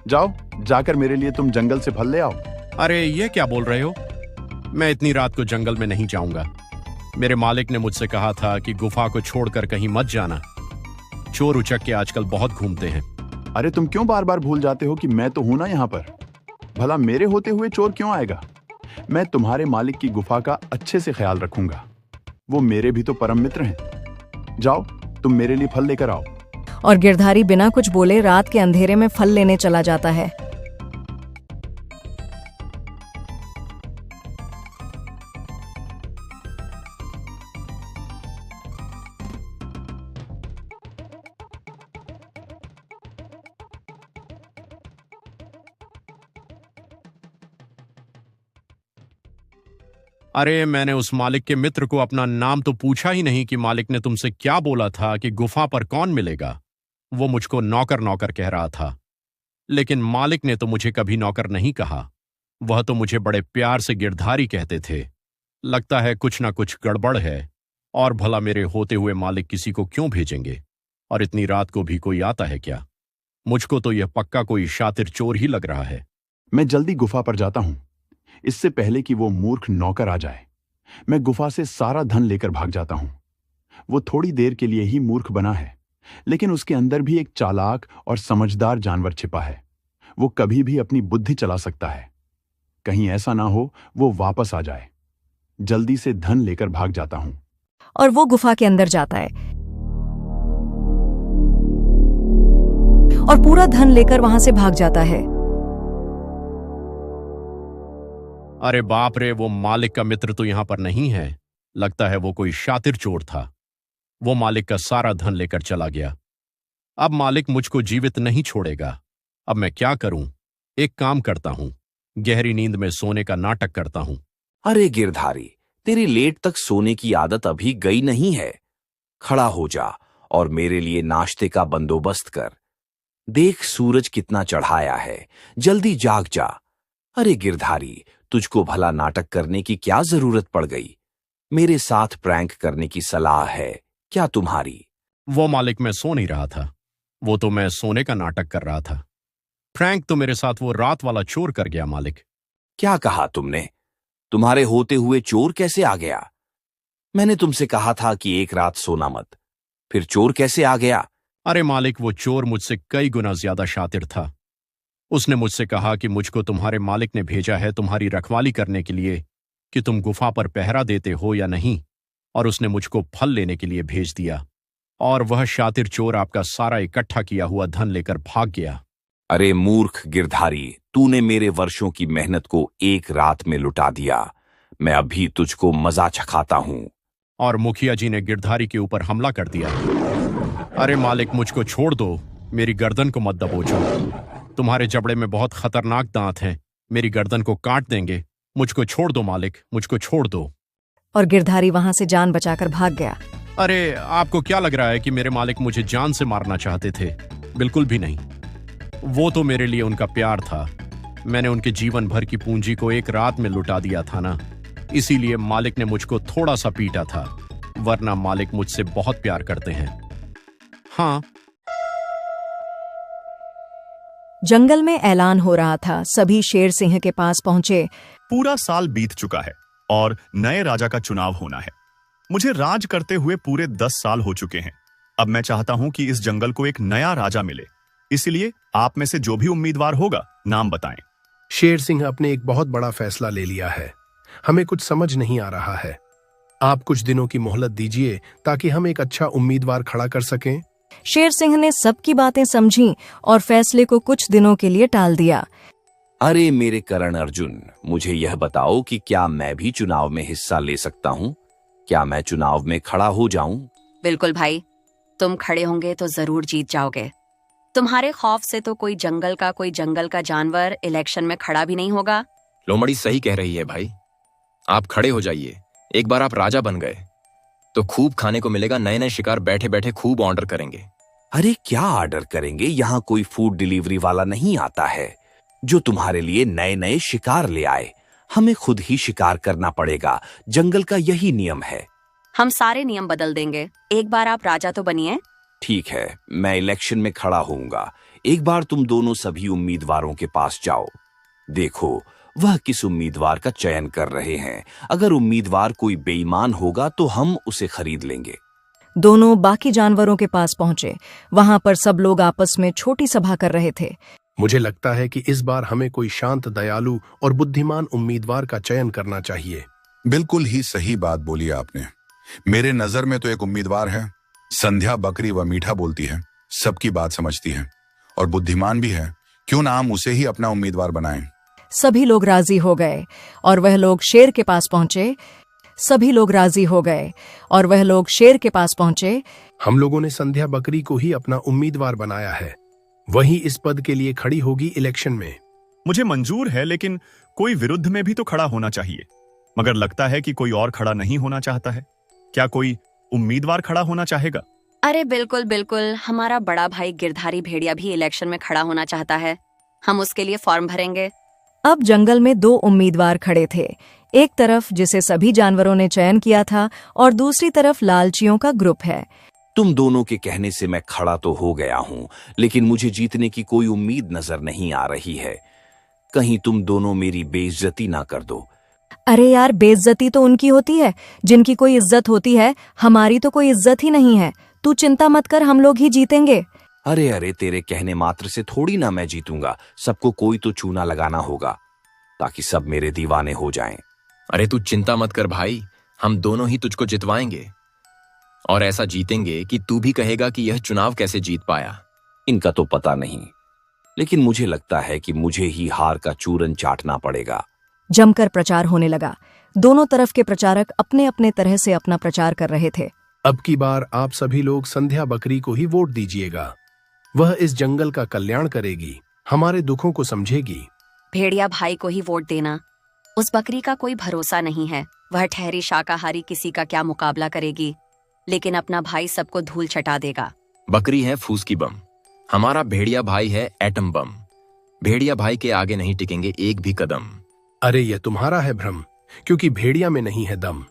जाओ जाकर मेरे लिए तुम जंगल से फल ले आओ। अरे ये क्या बोल रहे हो? मैं इतनी रात को जंगल में नहीं जाऊंगा। मेरे मालिक ने मुझसे कहा था कि गुफा को छोड़कर कहीं मत जाना। चोर उचक के आजकल बहुत घूमते हैं। अरे तुम क्यों बार बार भूल जाते हो कि मैं तो हूं ना यहाँ पर? भला मेरे होते हुए चोर क्यों आएगा? मैं तुम्हारे मालिक की गुफा का अच्छे से ख्याल रखूंगा। वो मेरे भी तो परम मित्र हैं। जाओ तुम मेरे लिए फल लेकर आओ। और गिरधारी बिना कुछ बोले रात के अंधेरे में फल लेने चला जाता है। अरे, मैंने उस मालिक के मित्र को अपना नाम तो पूछा ही नहीं कि मालिक ने तुमसे क्या बोला था कि गुफा पर कौन मिलेगा। वो मुझको नौकर नौकर कह रहा था, लेकिन मालिक ने तो मुझे कभी नौकर नहीं कहा। वह तो मुझे बड़े प्यार से गिरधारी कहते थे। लगता है कुछ ना कुछ गड़बड़ है, और भला मेरे होते हुए मालिक किसी को क्यों भेजेंगे? और इतनी रात को भी कोई आता है क्या? मुझको तो यह पक्का कोई शातिर चोर ही लग रहा है। मैं जल्दी गुफा पर जाता हूं, इससे पहले कि वो मूर्ख नौकर आ जाए। मैं गुफा से सारा धन लेकर भाग जाता हूं। वो थोड़ी देर के लिए ही मूर्ख बना है, लेकिन उसके अंदर भी एक चालाक और समझदार जानवर छिपा है। वो कभी भी अपनी बुद्धि चला सकता है। कहीं ऐसा ना हो वो वापस आ जाए। जल्दी से धन लेकर भाग जाता हूं। और वो गुफा के अंदर जाता है और पूरा धन लेकर वहां से भाग जाता है। अरे बाप रे, वो मालिक का मित्र तो यहां पर नहीं है। लगता है वो कोई शातिर चोर था। वो मालिक का सारा धन लेकर चला गया। अब मालिक मुझको जीवित नहीं छोड़ेगा। अब मैं क्या करूं? एक काम करता हूं, गहरी नींद में सोने का नाटक करता हूं। अरे गिरधारी, तेरी लेट तक सोने की आदत अभी गई नहीं है। खड़ा हो जा और मेरे लिए नाश्ते का बंदोबस्त कर। देख सूरज कितना चढ़ाया है, जल्दी जाग जा। अरे गिरधारी, तुझको भला नाटक करने की क्या जरूरत पड़ गई? मेरे साथ प्रैंक करने की सलाह है क्या तुम्हारी? वो मालिक, मैं सो नहीं रहा था। वो तो मैं सोने का नाटक कर रहा था। प्रैंक तो मेरे साथ वो रात वाला चोर कर गया मालिक। क्या कहा तुमने? तुम्हारे होते हुए चोर कैसे आ गया? मैंने तुमसे कहा था कि एक रात सोना मत, फिर चोर कैसे आ गया? अरे मालिक, वो चोर मुझसे कई गुना ज्यादा शातिर था। उसने मुझसे कहा कि मुझको तुम्हारे मालिक ने भेजा है तुम्हारी रखवाली करने के लिए, कि तुम गुफा पर पहरा देते हो या नहीं, और उसने मुझको फल लेने के लिए भेज दिया। और वह शातिर चोर आपका सारा इकट्ठा किया हुआ धन लेकर भाग गया। अरे मूर्ख गिरधारी, तूने मेरे वर्षों की मेहनत को एक रात में लुटा दिया। मैं अभी तुझको मजा चखाता हूं। और मुखिया जी ने गिरधारी के ऊपर हमला कर दिया। अरे मालिक, मुझको छोड़ दो, मेरी गर्दन को मत दबोचो। तुम्हारे जबड़े में बहुत खतरनाक दांत हैं, मेरी गर्दन को काट देंगे। मुझको छोड़ दो मालिक, मुझको छोड़ दो। और गिरधारी वहां से जान बचाकर भाग गया। अरे, आपको क्या लग रहा है कि मेरे मालिक मुझे जान से मारना चाहते थे? बिल्कुल भी नहीं। वो तो मेरे लिए उनका प्यार था। मैंने उनके जीवन भर की पूंजी को एक रात में लुटा दिया था ना, इसीलिए मालिक ने मुझको थोड़ा सा पीटा था, वरना मालिक मुझसे बहुत प्यार करते हैं। हाँ। जंगल में ऐलान हो रहा था। सभी शेर सिंह के पास पहुंचे। पूरा साल बीत चुका है और नए राजा का चुनाव होना है। मुझे राज करते हुए पूरे 10 साल हो चुके हैं। अब मैं चाहता हूं कि इस जंगल को एक नया राजा मिले। इसलिए आप में से जो भी उम्मीदवार होगा, नाम बताएं। शेर सिंह अपने एक बहुत बड़ा फैसला ले लिया है। हमें कुछ समझ नहीं आ रहा है। आप कुछ दिनों की मोहलत दीजिए ताकि हम एक अच्छा उम्मीदवार खड़ा कर सकें। शेर सिंह ने सबकी बातें समझी और फैसले को कुछ दिनों के लिए टाल दिया। अरे मेरे करण अर्जुन, मुझे यह बताओ कि क्या मैं भी चुनाव में हिस्सा ले सकता हूँ? क्या मैं चुनाव में खड़ा हो जाऊं? बिल्कुल भाई, तुम खड़े होंगे तो जरूर जीत जाओगे। तुम्हारे खौफ से तो कोई जंगल का जानवर इलेक्शन में खड़ा भी नहीं होगा। लोमड़ी सही कह रही है भाई, आप खड़े हो जाइए। एक बार आप राजा बन गए तो खूब खाने को मिलेगा। नए नए शिकार बैठे बैठे खूब ऑर्डर करेंगे। अरे क्या ऑर्डर करेंगे? यहाँ कोई फूड डिलीवरी वाला नहीं आता है जो तुम्हारे लिए नए नए शिकार ले आए। हमें खुद ही शिकार करना पड़ेगा। जंगल का यही नियम है। हम सारे नियम बदल देंगे। एक बार आप राजा तो बनिए। ठीक है, मैं इलेक्शन में खड़ा होऊंगा। एक बार तुम दोनों सभी उम्मीदवारों के पास जाओ, देखो वह किस उम्मीदवार का चयन कर रहे हैं। अगर उम्मीदवार कोई बेईमान होगा तो हम उसे खरीद लेंगे। दोनों बाकी जानवरों के पास पहुंचे। वहां पर सब लोग आपस में छोटी सभा कर रहे थे। मुझे लगता है कि इस बार हमें कोई शांत, दयालु और बुद्धिमान उम्मीदवार का चयन करना चाहिए। बिल्कुल ही सही बात बोली आपने। मेरे नजर में तो एक उम्मीदवार है संध्या बकरी व मीठा बोलती है, सबकी बात समझती है और बुद्धिमान भी है, क्यों ना हम उसे ही अपना उम्मीदवार बनाएं। सभी लोग राजी हो गए और वह लोग शेर के पास पहुंचे। सभी लोग राजी हो गए और वह लोग शेर के पास पहुंचे। हम लोगों ने संध्या बकरी को ही अपना उम्मीदवार बनाया है, वही इस पद के लिए खड़ी होगी इलेक्शन में। मुझे मंजूर है, लेकिन कोई विरुद्ध में भी तो खड़ा होना चाहिए। मगर लगता है कि कोई और खड़ा नहीं होना चाहता है। क्या कोई उम्मीदवार खड़ा होना चाहेगा? अरे बिल्कुल बिल्कुल, हमारा बड़ा भाई गिरधारी भेड़िया भी इलेक्शन में खड़ा होना चाहता है। हम उसके लिए फॉर्म भरेंगे। अब जंगल में 2 उम्मीदवार खड़े थे, एक तरफ जिसे सभी जानवरों ने चयन किया था और दूसरी तरफ लालचियों का ग्रुप है। तुम दोनों के कहने से मैं खड़ा तो हो गया हूं, लेकिन मुझे जीतने की कोई उम्मीद नजर नहीं आ रही है। कहीं तुम दोनों मेरी बेइज्जती ना कर दो। अरे यार, बेइज्जती तो उनकी होती है जिनकी कोई इज्जत होती है, हमारी तो कोई इज्जत ही नहीं है। तू चिंता मत कर, हम लोग ही जीतेंगे। अरे अरे, तेरे कहने मात्र से थोड़ी ना मैं जीतूंगा। सबको कोई तो चूना लगाना होगा ताकि सब मेरे दीवाने हो जाएं। अरे तू चिंता मत कर भाई, हम दोनों ही तुझको जितवाएंगे और ऐसा जीतेंगे कि तू भी कहेगा कि यह चुनाव कैसे जीत पाया। इनका तो पता नहीं, लेकिन मुझे लगता है कि मुझे ही हार का चूरन चाटना पड़ेगा। जमकर प्रचार होने लगा। दोनों तरफ के प्रचारक अपने अपने तरह से अपना प्रचार कर रहे थे। अब की बार आप सभी लोग संध्या बकरी को ही वोट दीजिएगा। वह इस जंगल का कल्याण करेगी, हमारे दुखों को समझेगी। भेड़िया भाई को ही वोट देना। उस बकरी का कोई भरोसा नहीं है। वह ठहरी शाकाहारी किसी का क्या मुकाबला करेगी, लेकिन अपना भाई सबको धूल चटा देगा। बकरी है फूस की बम, हमारा भेड़िया भाई है एटम बम। भेड़िया भाई के आगे नहीं टिकेंगे एक भी कदम। अरे यह तुम्हारा है भ्रम, क्योंकि भेड़िया में नहीं है दम।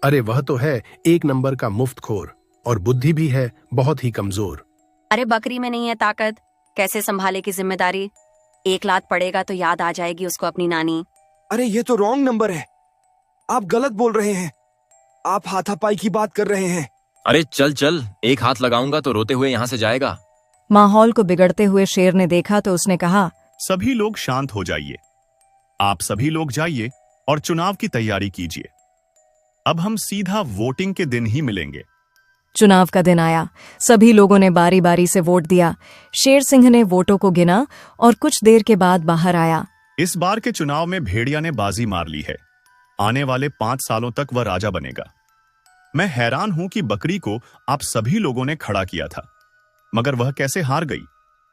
अरे वह तो है 1 नंबर का मुफ्तखोर और बुद्धि भी है बहुत ही कमजोर। अरे बकरी में नहीं है ताकत, कैसे संभाले की जिम्मेदारी। 1 लात पड़ेगा तो याद आ जाएगी उसको अपनी नानी। अरे ये तो रॉन्ग नंबर है, आप गलत बोल रहे हैं। आप हाथापाई की बात कर रहे हैं। अरे चल चल, एक हाथ लगाऊंगा तो रोते हुए यहाँ से जाएगा। माहौल को बिगड़ते हुए शेर ने देखा तो उसने कहा, सभी लोग शांत हो जाइए। आप सभी लोग जाइए और चुनाव की तैयारी कीजिए। अब हम सीधा वोटिंग के दिन ही मिलेंगे। चुनाव का दिन आया। सभी लोगों ने बारी बारी से वोट दिया। शेर सिंह ने वोटों को गिना और कुछ देर के बाद बाहर आया। इस बार के चुनाव में भेड़िया ने बाजी मार ली है। आने वाले 5 सालों तक वह राजा बनेगा। मैं हैरान हूं कि बकरी को आप सभी लोगों ने खड़ा किया था, मगर वह कैसे हार गई।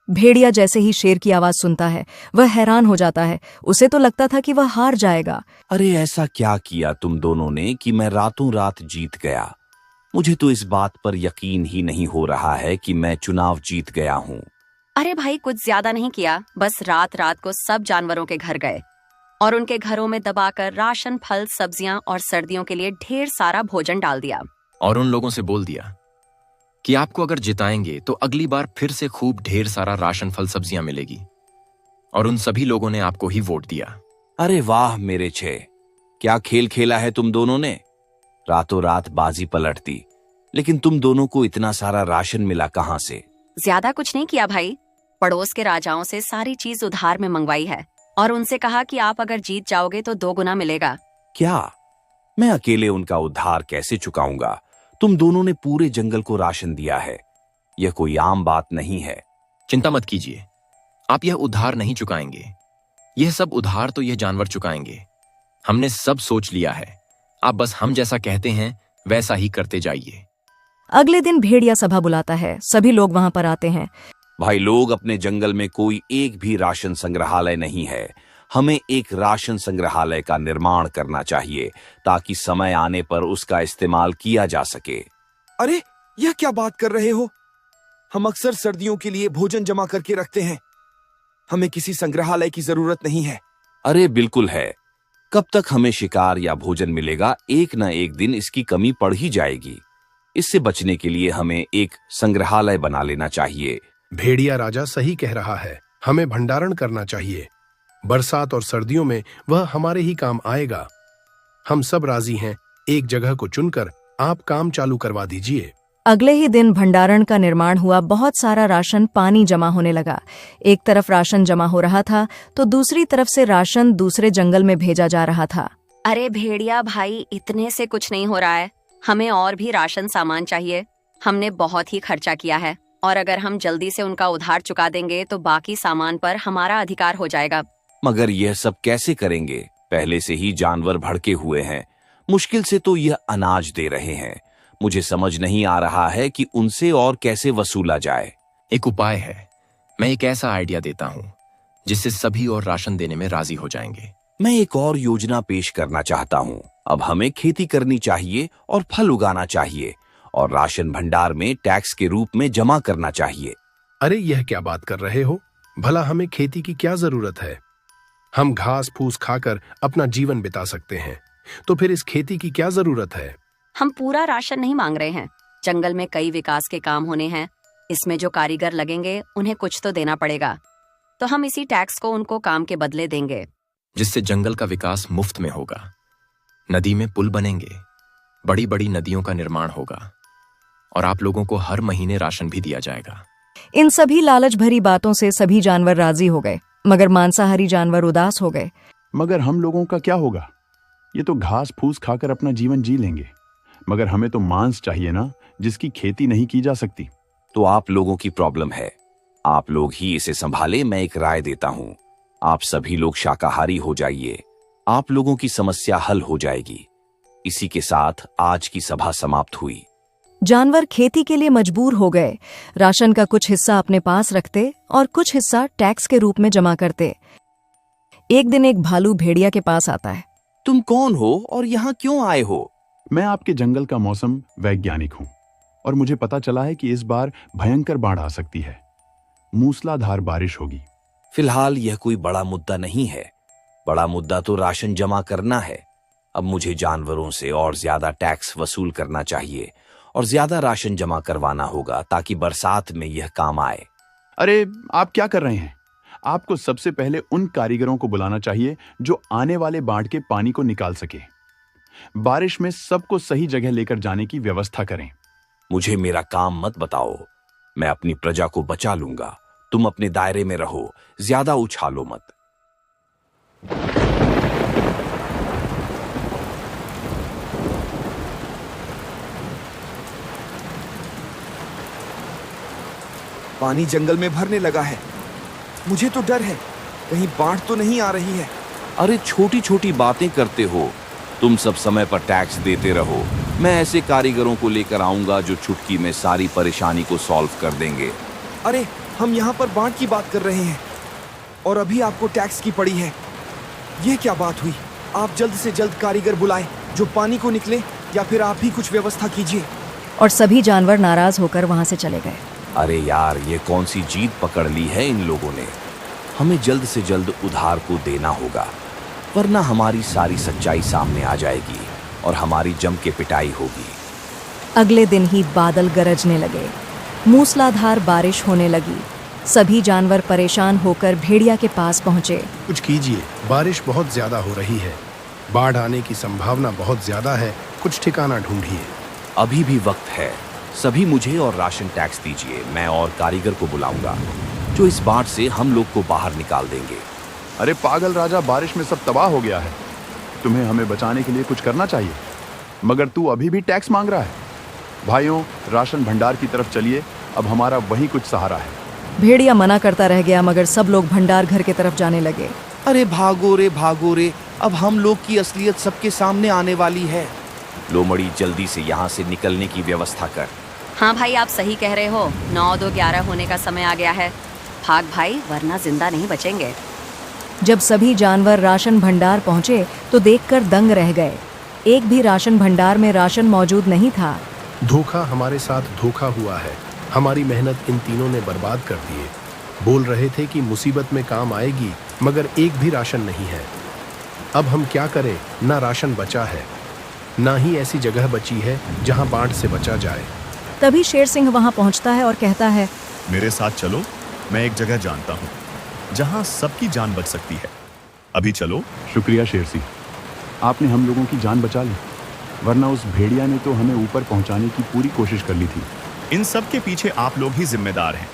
भेड़िया जैसे ही शेर की आवाज सुनता है वह हैरान हो जाता है। उसे तो लगता था कि वह हार जाएगा। अरे ऐसा क्या किया तुम दोनों ने कि मैं रातों रात जीत गया। मुझे तो इस बात पर यकीन ही नहीं हो रहा है कि मैं चुनाव जीत गया हूँ। अरे भाई, कुछ ज्यादा नहीं किया, बस रात रात को सब जानवरों के घर गए और उनके घरों में दबाकर राशन, फल, सब्जियां और सर्दियों के लिए ढेर सारा भोजन डाल दिया। और उन लोगों से बोल दिया कि आपको अगर जिताएंगे तो अगली बार फिर से खूब ढेर सारा राशन, फल, सब्जियां मिलेगी। और उन सभी लोगों ने आपको ही वोट दिया। अरे वाह मेरे छे, क्या खेल खेला है तुम दोनों ने। रातों रात बाजी पलट दी, लेकिन तुम दोनों को इतना सारा राशन मिला कहां से। ज्यादा कुछ नहीं किया भाई, पड़ोस के राजाओं से सारी चीज उधार में मंगवाई है और उनसे कहा कि आप अगर जीत जाओगे तो 2 गुना मिलेगा। क्या मैं अकेले उनका उधार कैसे चुकाऊंगा। तुम दोनों ने पूरे जंगल को राशन दिया है, यह कोई आम बात नहीं है। चिंता मत कीजिए, आप यह उधार नहीं चुकाएंगे। यह सब उधार तो यह जानवर चुकाएंगे। हमने सब सोच लिया है, आप बस हम जैसा कहते हैं वैसा ही करते जाइए। अगले दिन भेड़िया सभा बुलाता है। सभी लोग वहां पर आते हैं। भाई लोग, अपने जंगल में कोई एक भी राशन संग्रहालय नहीं है। हमें एक राशन संग्रहालय का निर्माण करना चाहिए ताकि समय आने पर उसका इस्तेमाल किया जा सके। अरे यह क्या बात कर रहे हो। हम अक्सर सर्दियों के लिए भोजन जमा करके रखते हैं। हमें किसी संग्रहालय की जरूरत नहीं है। अरे बिल्कुल है। कब तक हमें शिकार या भोजन मिलेगा, एक न एक दिन इसकी कमी पड़ ही जाएगी। इससे बचने के लिए हमें एक संग्रहालय बना लेना चाहिए। भेड़िया राजा सही कह रहा है, हमें भंडारण करना चाहिए। बरसात और सर्दियों में वह हमारे ही काम आएगा। हम सब राजी हैं। एक जगह को चुनकर आप काम चालू करवा दीजिए। अगले ही दिन भंडारण का निर्माण हुआ। बहुत सारा राशन पानी जमा होने लगा। एक तरफ राशन जमा हो रहा था तो दूसरी तरफ से राशन दूसरे जंगल में भेजा जा रहा था। अरे भेड़िया भाई, इतने से कुछ नहीं हो रहा है, हमें और भी राशन सामान चाहिए। हमने बहुत ही खर्चा किया है और अगर हम जल्दी से उनका उधार चुका देंगे तो बाकी सामान पर हमारा अधिकार हो जाएगा। मगर यह सब कैसे करेंगे? पहले से ही जानवर भड़के हुए हैं। मुश्किल से तो यह अनाज दे रहे हैं। मुझे समझ नहीं आ रहा है कि उनसे और कैसे वसूला जाए। एक उपाय है। मैं एक ऐसा आइडिया देता हूं जिससे सभी और राशन देने में राजी हो जाएंगे। मैं एक और योजना पेश करना चाहता हूं। अब हमें खेती करनी चाहिए और फल उगाना चाहिए और राशन भंडार में टैक्स के रूप में जमा करना चाहिए। अरे यह क्या बात कर रहे हो? भला हमें खेती की क्या जरूरत है? हम घास फूस खाकर अपना जीवन बिता सकते हैं, तो फिर इस खेती की क्या जरूरत है? हम पूरा राशन नहीं मांग रहे हैं। जंगल में कई विकास के काम होने हैं। इसमें जो कारीगर लगेंगे उन्हें कुछ तो देना पड़ेगा, तो हम इसी टैक्स को उनको काम के बदले देंगे, जिससे जंगल का विकास मुफ्त में होगा। नदी में पुल बनेंगे, बड़ी बड़ी नदियों का निर्माण होगा और आप लोगों को हर महीने राशन भी दिया जाएगा। इन सभी लालच भरी बातों से सभी जानवर राजी हो गए, मगर मांसाहारी जानवर उदास हो गए। मगर हम लोगों का क्या होगा? ये तो घास फूस खाकर अपना जीवन जी लेंगे, मगर हमें तो मांस चाहिए ना, जिसकी खेती नहीं की जा सकती। तो आप लोगों की प्रॉब्लम है, आप लोग ही इसे संभाले। मैं एक राय देता हूं, आप सभी लोग शाकाहारी हो जाइए। आप लोगों की समस्या हल हो जाएगी। इसी के साथ आज की सभा समाप्त हुई। जानवर खेती के लिए मजबूर हो गए। राशन का कुछ हिस्सा अपने पास रखते और कुछ हिस्सा टैक्स के रूप में जमा करते। एक दिन एक भालू भेड़िया के पास आता है। तुम कौन हो और यहाँ क्यों आए हो? मैं आपके जंगल का मौसम वैज्ञानिक हूं और मुझे पता चला है कि इस बार भयंकर बाढ़ आ सकती है। मूसलाधार बारिश होगी। फिलहाल यह कोई बड़ा मुद्दा नहीं है। बड़ा मुद्दा तो राशन जमा करना है। अब मुझे जानवरों से और ज्यादा टैक्स वसूल करना चाहिए और ज्यादा राशन जमा करवाना होगा ताकि बरसात में यह काम आए। अरे आप क्या कर रहे हैं? आपको सबसे पहले उन कारीगरों को बुलाना चाहिए जो आने वाले बाढ़ के पानी को निकाल सके। बारिश में सबको सही जगह लेकर जाने की व्यवस्था करें। मुझे मेरा काम मत बताओ, मैं अपनी प्रजा को बचा लूंगा। तुम अपने दायरे में रहो, ज्यादा उछालो मत। पानी जंगल में भरने लगा है। मुझे तो डर है, कहीं बाढ़ तो नहीं आ रही है। अरे छोटी छोटी बातें करते हो। तुम सब समय पर टैक्स देते रहो। मैं ऐसे कारीगरों को लेकर आऊंगा जो चुटकी में सारी परेशानी को सॉल्व कर देंगे। अरे हम यहाँ पर बाढ़ की बात कर रहे हैं और अभी आपको टैक्स की पड़ी है। ये क्या बात हुई? आप जल्द से जल्द कारीगर बुलाएं जो पानी को निकले, या फिर आप ही कुछ व्यवस्था कीजिए। और सभी जानवर नाराज होकर वहां से चले गए। अरे यार, ये कौन सी जीत पकड़ ली है इन लोगों ने? हमें जल्द से जल्द उधार को देना होगा, वरना हमारी सारी सच्चाई सामने आ जाएगी और हमारी जम के पिटाई होगी। अगले दिन ही बादल गरजने लगे, मूसलाधार बारिश होने लगी। सभी जानवर परेशान होकर भेड़िया के पास पहुंचे। कुछ कीजिए, बारिश बहुत ज्यादा हो रही है। बाढ़ आने की संभावना बहुत ज्यादा है। कुछ ठिकाना ढूंढिए। अभी भी वक्त है। सभी मुझे और राशन टैक्स दीजिए। मैं और कारीगर को बुलाऊंगा जो इस बाढ़ से हम लोग को बाहर निकाल देंगे। अरे पागल राजा, बारिश में सब तबाह हो गया है। तुम्हें हमें बचाने के लिए कुछ करना चाहिए, मगर तू अभी भी टैक्स मांग रहा है। भाइयों, राशन भंडार की तरफ चलिए, अब हमारा वही कुछ सहारा है। भेड़िया मना करता रह गया, मगर सब लोग भंडार घर की तरफ जाने लगे। अरे भागो रे, अब हम लोग की असलियत सबके सामने आने वाली है। लोमड़ी, जल्दी से यहाँ से निकलने की व्यवस्था कर। हाँ भाई, आप सही कह रहे हो। 9 2 11 होने का समय आ गया है। भाग भाई, वरना जिंदा नहीं बचेंगे। जब सभी जानवर राशन भंडार पहुंचे तो देखकर दंग रह गए। एक भी राशन भंडार में राशन मौजूद नहीं था। धोखा हमारे साथ धोखा हुआ है। हमारी मेहनत इन तीनों ने बर्बाद कर दिए। बोल रहे थे कि मुसीबत में काम आएगी, मगर एक भी राशन नहीं है। अब हम क्या करें? ना राशन बचा है, ना ही ऐसी जगह बची है जहां बाढ़ से बचा जाए। तभी शेर सिंह वहां पहुंचता है और कहता है, मेरे साथ चलो, मैं एक जगह जानता हूँ जहाँ सबकी जान बच सकती है। अभी चलो। शुक्रिया शेर सिंह, आपने हम लोगों की जान बचा ली, वरना उस भेड़िया ने तो हमें ऊपर पहुंचाने की पूरी कोशिश कर ली थी। इन सब के पीछे आप लोग ही जिम्मेदार हैं।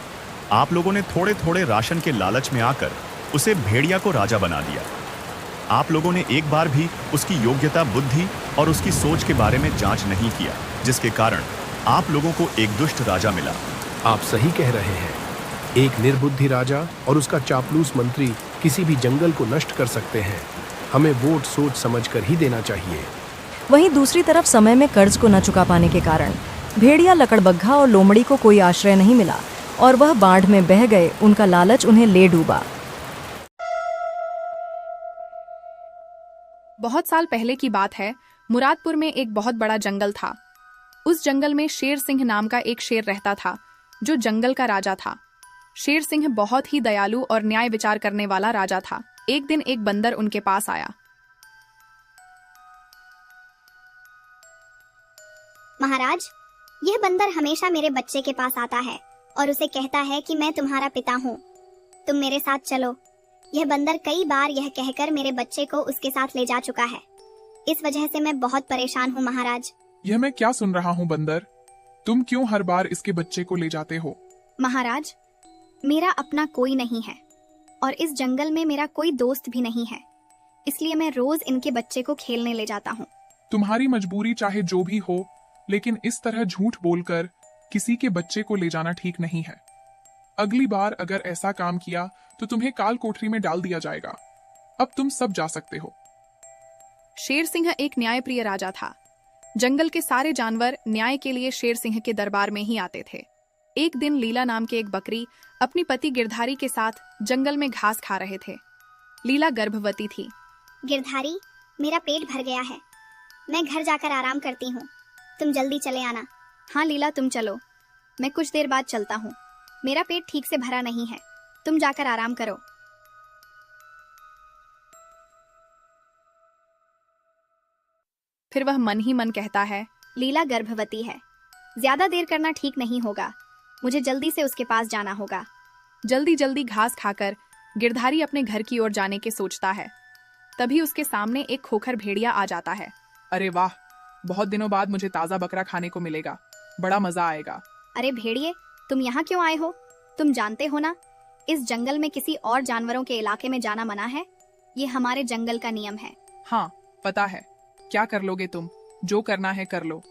आप लोगों ने थोड़े थोड़े राशन के लालच में आकर उसे भेड़िया को राजा बना दिया। आप लोगों ने एक बार भी उसकी योग्यता, बुद्धि और उसकी सोच के बारे में जांच नहीं किया, जिसके कारण आप लोगों को एक दुष्ट राजा मिला। आप सही कह रहे हैं। एक निर्बुद्धि राजा और उसका चापलूस मंत्री किसी भी जंगल को नष्ट कर सकते हैं। हमें वोट सोच समझकर ही देना चाहिए। वहीं दूसरी तरफ समय में कर्ज को न चुका पाने के कारण भेड़िया, लकड़बग्घा और लोमड़ी को कोई आश्रय नहीं मिला और वह बाढ़ में बह गए। उनका लालच उन्हें ले डूबा। बहुत साल पहले की बात है। मुरादपुर में एक बहुत बड़ा जंगल था। उस जंगल में शेर सिंह नाम का एक शेर रहता था, जो जंगल का राजा था। शेर सिंह बहुत ही दयालु और न्याय विचार करने वाला राजा था। एक दिन एक बंदर उनके पास आया। महाराज, यह बंदर हमेशा मेरे बच्चे के पास आता है और उसे कहता है कि मैं तुम्हारा पिता हूँ, तुम मेरे साथ चलो। यह बंदर कई बार यह कहकर मेरे बच्चे को उसके साथ ले जा चुका है। इस वजह से मैं बहुत परेशान हूँ महाराज। यह मैं क्या सुन रहा हूँ बंदर? तुम क्यों हर बार इसके बच्चे को ले जाते हो? महाराज, मेरा अपना कोई नहीं है और इस जंगल में मेरा कोई दोस्त भी नहीं है, इसलिए मैं रोज इनके बच्चे को खेलने ले जाता हूँ। तुम्हारी मजबूरी चाहे जो भी हो, लेकिन इस तरह झूठ बोलकर किसी के बच्चे को ले जाना ठीक नहीं है। अगली बार अगर ऐसा काम किया तो तुम्हें काल कोठरी में डाल दिया जाएगा। अब तुम सब जा सकते हो। शेर सिंह एक न्यायप्रिय राजा था। जंगल के सारे जानवर न्याय के लिए शेर सिंह के दरबार में ही आते थे। एक दिन लीला नाम के एक बकरी अपनी पति गिरधारी के साथ जंगल में घास खा रहे थे। लीला गर्भवती थी। गिरधारी, मेरा पेट भर गया है, मैं घर जाकर आराम करती हूँ, तुम जल्दी चले आना। हाँ लीला, तुम चलो, मैं कुछ देर बाद चलता हूँ। मेरा पेट ठीक से भरा नहीं है, तुम जाकर आराम करो। फिर वह मन ही मन कहता है, लीला गर्भवती है, ज्यादा देर करना ठीक नहीं होगा, मुझे जल्दी से उसके पास जाना होगा। जल्दी जल्दी घास खाकर गिरधारी अपने घर की ओर जाने के सोचता है। तभी उसके सामने एक खोखर भेड़िया आ जाता है। अरे वाह, बहुत दिनों बाद मुझे ताजा बकरा खाने को मिलेगा, बड़ा मजा आएगा। अरे भेड़िए, तुम यहाँ क्यों आए हो? तुम जानते हो ना, इस जंगल में किसी और जानवरों के इलाके में जाना मना है। ये हमारे जंगल का नियम है। हाँ पता है, क्या कर लोगे तुम? जो करना है कर लो,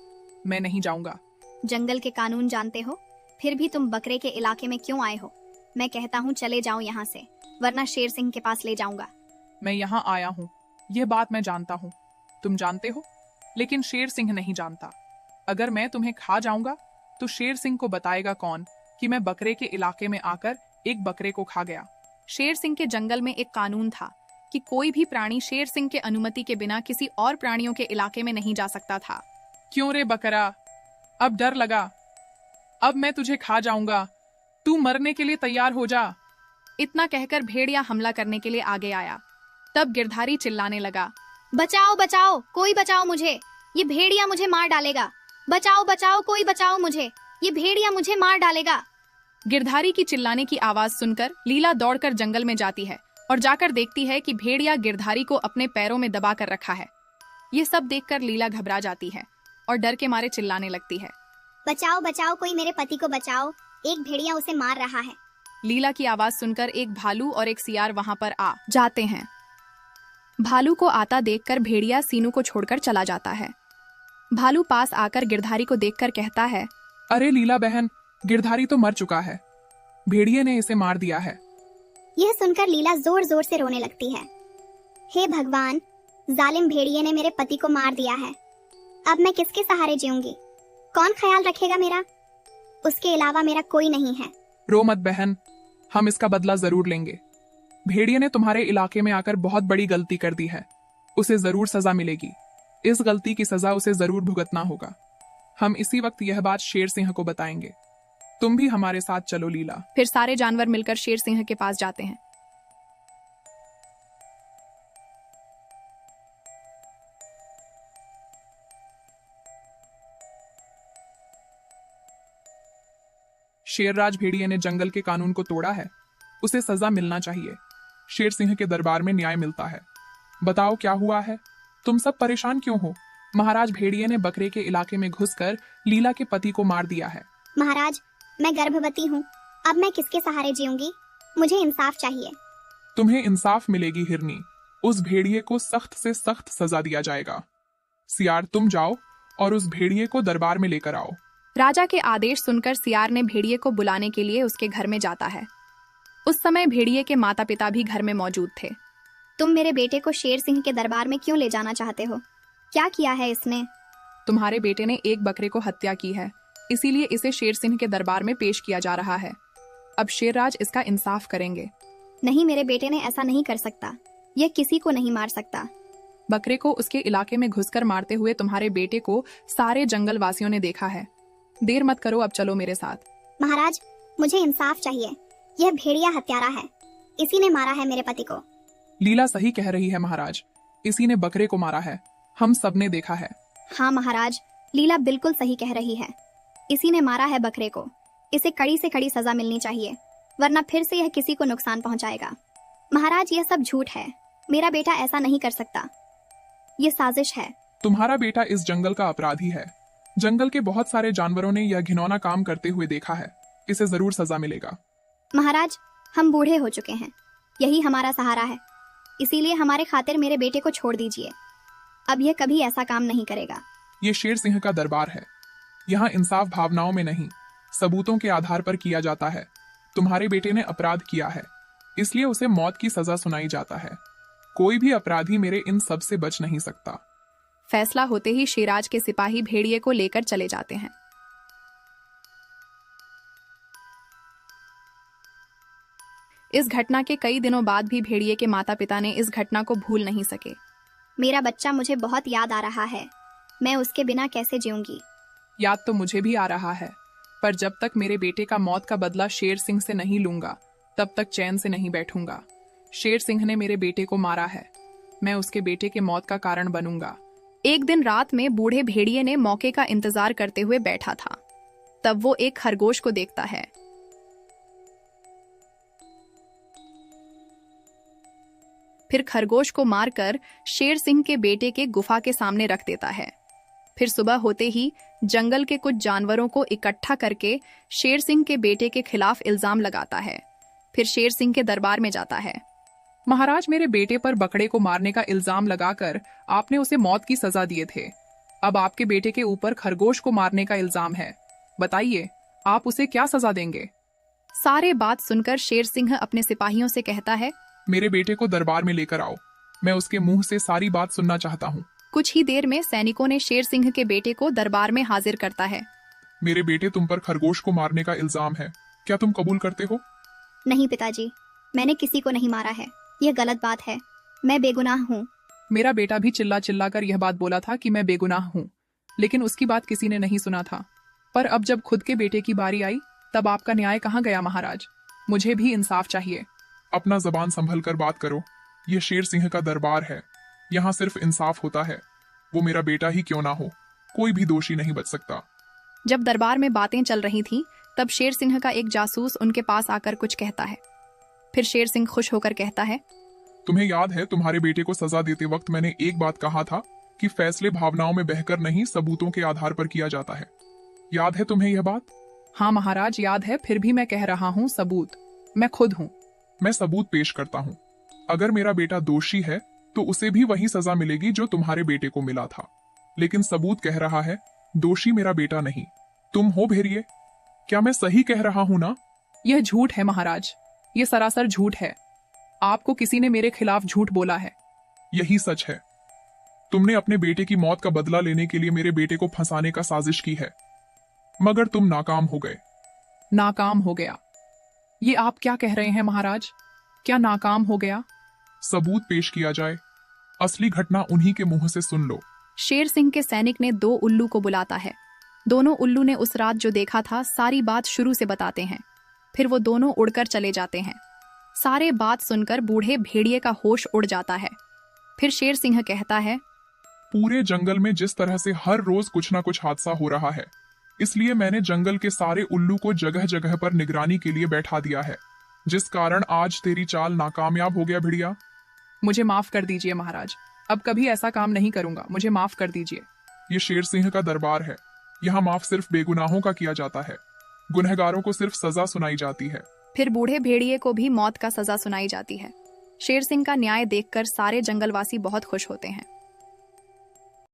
मैं नहीं जाऊंगा। जंगल के कानून जानते हो, फिर भी तुम बकरे के इलाके में क्यों आए हो? मैं कहता हूँ चले जाओ यहाँ से, वरना शेर सिंह के पास ले जाऊंगा। मैं यहाँ आया हूँ, यह बात मैं जानता हूँ, तुम जानते हो, लेकिन शेर सिंह नहीं जानता। अगर मैं तुम्हें खा जाऊंगा तो शेर सिंह को बताएगा कौन कि मैं बकरे के इलाके में आकर एक बकरे को खा गया। शेर सिंह के जंगल में एक कानून था कि कोई भी प्राणी शेर सिंह के अनुमति के बिना किसी और प्राणियों के इलाके में नहीं जा सकता था। क्यों रे बकरा, अब डर लगा? अब मैं तुझे खा जाऊंगा, तू मरने के लिए तैयार हो जा। इतना कहकर भेड़िया हमला करने के लिए आगे आया। तब गिरधारी चिल्लाने लगा, बचाओ बचाओ, कोई बचाओ मुझे, ये भेड़िया मुझे मार डालेगा। बचाओ बचाओ, कोई बचाओ मुझे, ये भेड़िया मुझे मार डालेगा। गिरधारी की चिल्लाने की आवाज सुनकर लीला दौड़कर जंगल में जाती है और जाकर देखती है कि भेड़िया गिरधारी को अपने पैरों में दबा कर रखा है। ये सब देखकर लीला घबरा जाती है और डर के मारे चिल्लाने लगती है, बचाओ बचाओ, कोई मेरे पति को बचाओ, एक भेड़िया उसे मार रहा है। लीला की आवाज सुनकर एक भालू और एक सियार वहां पर आ जाते हैं। भालू को आता देखकर भेड़िया सीनू को छोड़कर चला जाता है। भालू पास आकर गिरधारी को देखकर कहता है, अरे लीला बहन, गिरधारी तो मर चुका है, भेड़िए ने इसे मार दिया है। यह सुनकर लीला जोर जोर से रोने लगती है। हे भगवान, जालिम भेड़िए ने मेरे पति को मार दिया है, अब मैं किसके सहारे जीऊंगी? कौन ख्याल रखेगा मेरा? उसके अलावा मेरा कोई नहीं है। रो मत बहन, हम इसका बदला जरूर लेंगे। भेड़िए ने तुम्हारे इलाके में आकर बहुत बड़ी गलती कर दी है, उसे जरूर सजा मिलेगी। इस गलती की सजा उसे जरूर भुगतना होगा। हम इसी वक्त यह बात शेर सिंह को बताएंगे, तुम भी हमारे साथ चलो लीला। फिर सारे जानवर मिलकर शेर सिंह के पास जाते हैं। शेरराज भेड़िए ने जंगल के कानून को तोड़ा है, उसे सजा मिलना चाहिए। शेर सिंह के दरबार में न्याय मिलता है। बताओ क्या हुआ है? तुम सब परेशान क्यों हो? महाराज भेड़िए ने बकरे के इलाके में घुसकर लीला के पति को मार दिया है। महाराज, मैं गर्भवती हूँ, अब मैं किसके सहारे जीऊंगी? मुझे इंसाफ चाहिए। तुम्हें इंसाफ मिलेगी हिरनी, उस भेड़िए को सख्त से सख्त सजा दिया जाएगा। सियार, तुम जाओ और उस भेड़िए को दरबार में लेकर आओ। राजा के आदेश सुनकर सियार ने भेड़िए को बुलाने के लिए उसके घर में जाता है। उस समय भेड़िए के माता पिता भी घर में मौजूद थे। तुम मेरे बेटे को शेर सिंह के दरबार में क्यों ले जाना चाहते हो? क्या किया है इसने? तुम्हारे बेटे ने एक बकरे को हत्या की है, इसीलिए इसे शेर सिंह के दरबार में पेश किया जा रहा है। अब शेरराज इसका इंसाफ करेंगे। नहीं, मेरे बेटे ने ऐसा नहीं कर सकता। यह किसी को नहीं मार सकता। बकरे को उसके इलाके में घुसकर मारते हुए तुम्हारे बेटे को सारे जंगल वासियों ने देखा है। देर मत करो, अब चलो मेरे साथ। महाराज, मुझे इंसाफ चाहिए। यह भेड़िया हत्यारा है। इसी ने मारा है मेरे पति को। लीला सही कह रही है महाराज, इसी ने बकरे को मारा है। हम सब ने देखा है। हाँ महाराज, लीला बिल्कुल सही कह रही है। इसी ने मारा है बकरे को। इसे कड़ी से कड़ी सजा मिलनी चाहिए, वरना फिर से यह किसी को नुकसान पहुंचाएगा। महाराज, यह सब झूठ है। मेरा बेटा ऐसा नहीं कर सकता। ये साजिश है। तुम्हारा बेटा इस जंगल का अपराधी है। जंगल के बहुत सारे जानवरों ने यह घिनौना काम करते हुए देखा है। इसे जरूर सजा मिलेगा। महाराज, हम बूढ़े हो चुके हैं। यही हमारा सहारा है। इसीलिए हमारे खातिर मेरे बेटे को छोड़ दीजिए। अब यह कभी ऐसा काम नहीं करेगा। ये शेर सिंह का दरबार है। यहाँ इंसाफ भावनाओं में नहीं, सबूतों के आधार पर किया जाता है। तुम्हारे बेटे ने अपराध किया है, इसलिए उसे मौत की सजा सुनाई जाता है। कोई भी अपराधी मेरे इन सब से बच नहीं सकता। फैसला होते ही शेराज के सिपाही भेड़िए को लेकर चले जाते हैं। इस घटना के कई दिनों बाद भी भेड़िए के माता पिता ने इस घटना को भूल नहीं सके। मेरा बच्चा मुझे बहुत याद आ रहा है। मैं उसके बिना कैसे जीऊंगी? याद तो मुझे भी आ रहा है, पर जब तक मेरे बेटे का मौत का बदला शेर सिंह से नहीं लूंगा, तब तक चैन से नहीं बैठूंगा। शेर सिंह ने मेरे बेटे को मारा है। मैं उसके बेटे के मौत का कारण बनूंगा। एक दिन रात में बूढ़े भेड़िए ने मौके का इंतजार करते हुए बैठा था। तब वो एक खरगोश को देखता है। फिर खरगोश को मारकर शेर सिंह के बेटे के गुफा के सामने रख देता है। फिर सुबह होते ही जंगल के कुछ जानवरों को इकट्ठा करके शेर सिंह के बेटे के खिलाफ इल्जाम लगाता है। फिर शेर सिंह के दरबार में जाता है। महाराज, मेरे बेटे पर बकरे को मारने का इल्जाम लगाकर आपने उसे मौत की सजा दिए थे। अब आपके बेटे के ऊपर खरगोश को मारने का इल्जाम है। बताइए, आप उसे क्या सजा देंगे? सारे बात सुनकर शेर सिंह अपने सिपाहियों से कहता है, मेरे बेटे को दरबार में लेकर आओ। मैं उसके मुंह से सारी बात सुनना चाहता हूँ। कुछ ही देर में सैनिकों ने शेर सिंह के बेटे को दरबार में हाजिर करता है। मेरे बेटे, तुम पर खरगोश को मारने का इल्जाम है। क्या तुम कबूल करते हो? नहीं पिताजी, मैंने किसी को नहीं मारा है। यह गलत बात है। मैं बेगुनाह हूँ। मेरा बेटा भी चिल्ला चिल्ला कर यह बात बोला था कि मैं बेगुनाह हूँ, लेकिन उसकी बात किसी ने नहीं सुना था। पर अब जब खुद के बेटे की बारी आई, तब आपका न्याय कहाँ गया महाराज? मुझे भी इंसाफ चाहिए। अपना जबान संभल कर बात करो। यह शेर सिंह का दरबार है। यहाँ सिर्फ इंसाफ होता है। वो मेरा बेटा ही क्यों ना हो, कोई भी दोषी नहीं बच सकता। जब दरबार में बातें चल रही थीं, तब शेर सिंह का एक जासूस उनके पास आकर कुछ कहता है। फिर शेर सिंह खुश होकर कहता है, तुम्हें याद है, तुम्हारे बेटे को सजा देते वक्त मैंने एक बात कहा था कि फैसले भावनाओं में बहकर नहीं, सबूतों के आधार पर किया जाता है। याद है तुम्हें यह बात? हाँ महाराज, याद है। फिर भी मैं कह रहा हूँ, सबूत मैं खुद हूँ। मैं सबूत पेश करता हूँ। अगर मेरा बेटा दोषी है तो उसे भी वही सजा मिलेगी जो तुम्हारे बेटे को मिला था। लेकिन सबूत कह रहा है दोषी मेरा बेटा नहीं, तुम हो भेड़िए। क्या मैं सही कह रहा हूँ ना? यह झूठ है महाराज, यह सरासर झूठ है। आपको किसी ने मेरे खिलाफ झूठ बोला है। यही सच है। तुमने अपने बेटे की मौत का बदला लेने के लिए मेरे बेटे को फंसाने का साजिश की है, मगर तुम नाकाम हो गए। नाकाम हो गया? ये आप क्या कह रहे हैं महाराज? क्या नाकाम हो गया? सबूत पेश किया जाए। असली घटना उन्हीं के मुंह से सुन लो। शेर सिंह के सैनिक ने 2 उल्लू को बुलाता है। दोनों उल्लू ने उस रात जो देखा था सारी बात शुरू से बताते हैं। फिर वो दोनों उड़कर चले जाते हैं। सारे बात सुनकर बूढ़े भेड़िए का होश उड़ जाता है। फिर शेर सिंह कहता है, पूरे जंगल में जिस तरह से हर रोज कुछ ना कुछ हादसा हो रहा है, इसलिए मैंने जंगल के सारे उल्लू को जगह जगह पर निगरानी के लिए बैठा दिया है, जिस कारण आज तेरी चाल नाकामयाब हो गया भेड़िया। मुझे माफ कर दीजिए महाराज, अब कभी ऐसा काम नहीं करूंगा। मुझे माफ कर दीजिए। ये शेर सिंह का दरबार है। यहाँ माफ सिर्फ बेगुनाहों का किया जाता है। गुनहगारों को सिर्फ सजा सुनाई जाती है। फिर बूढ़े भेड़िए को भी मौत का सजा सुनाई जाती है। शेर सिंह का न्याय देखकर सारे जंगलवासी बहुत खुश होते हैं।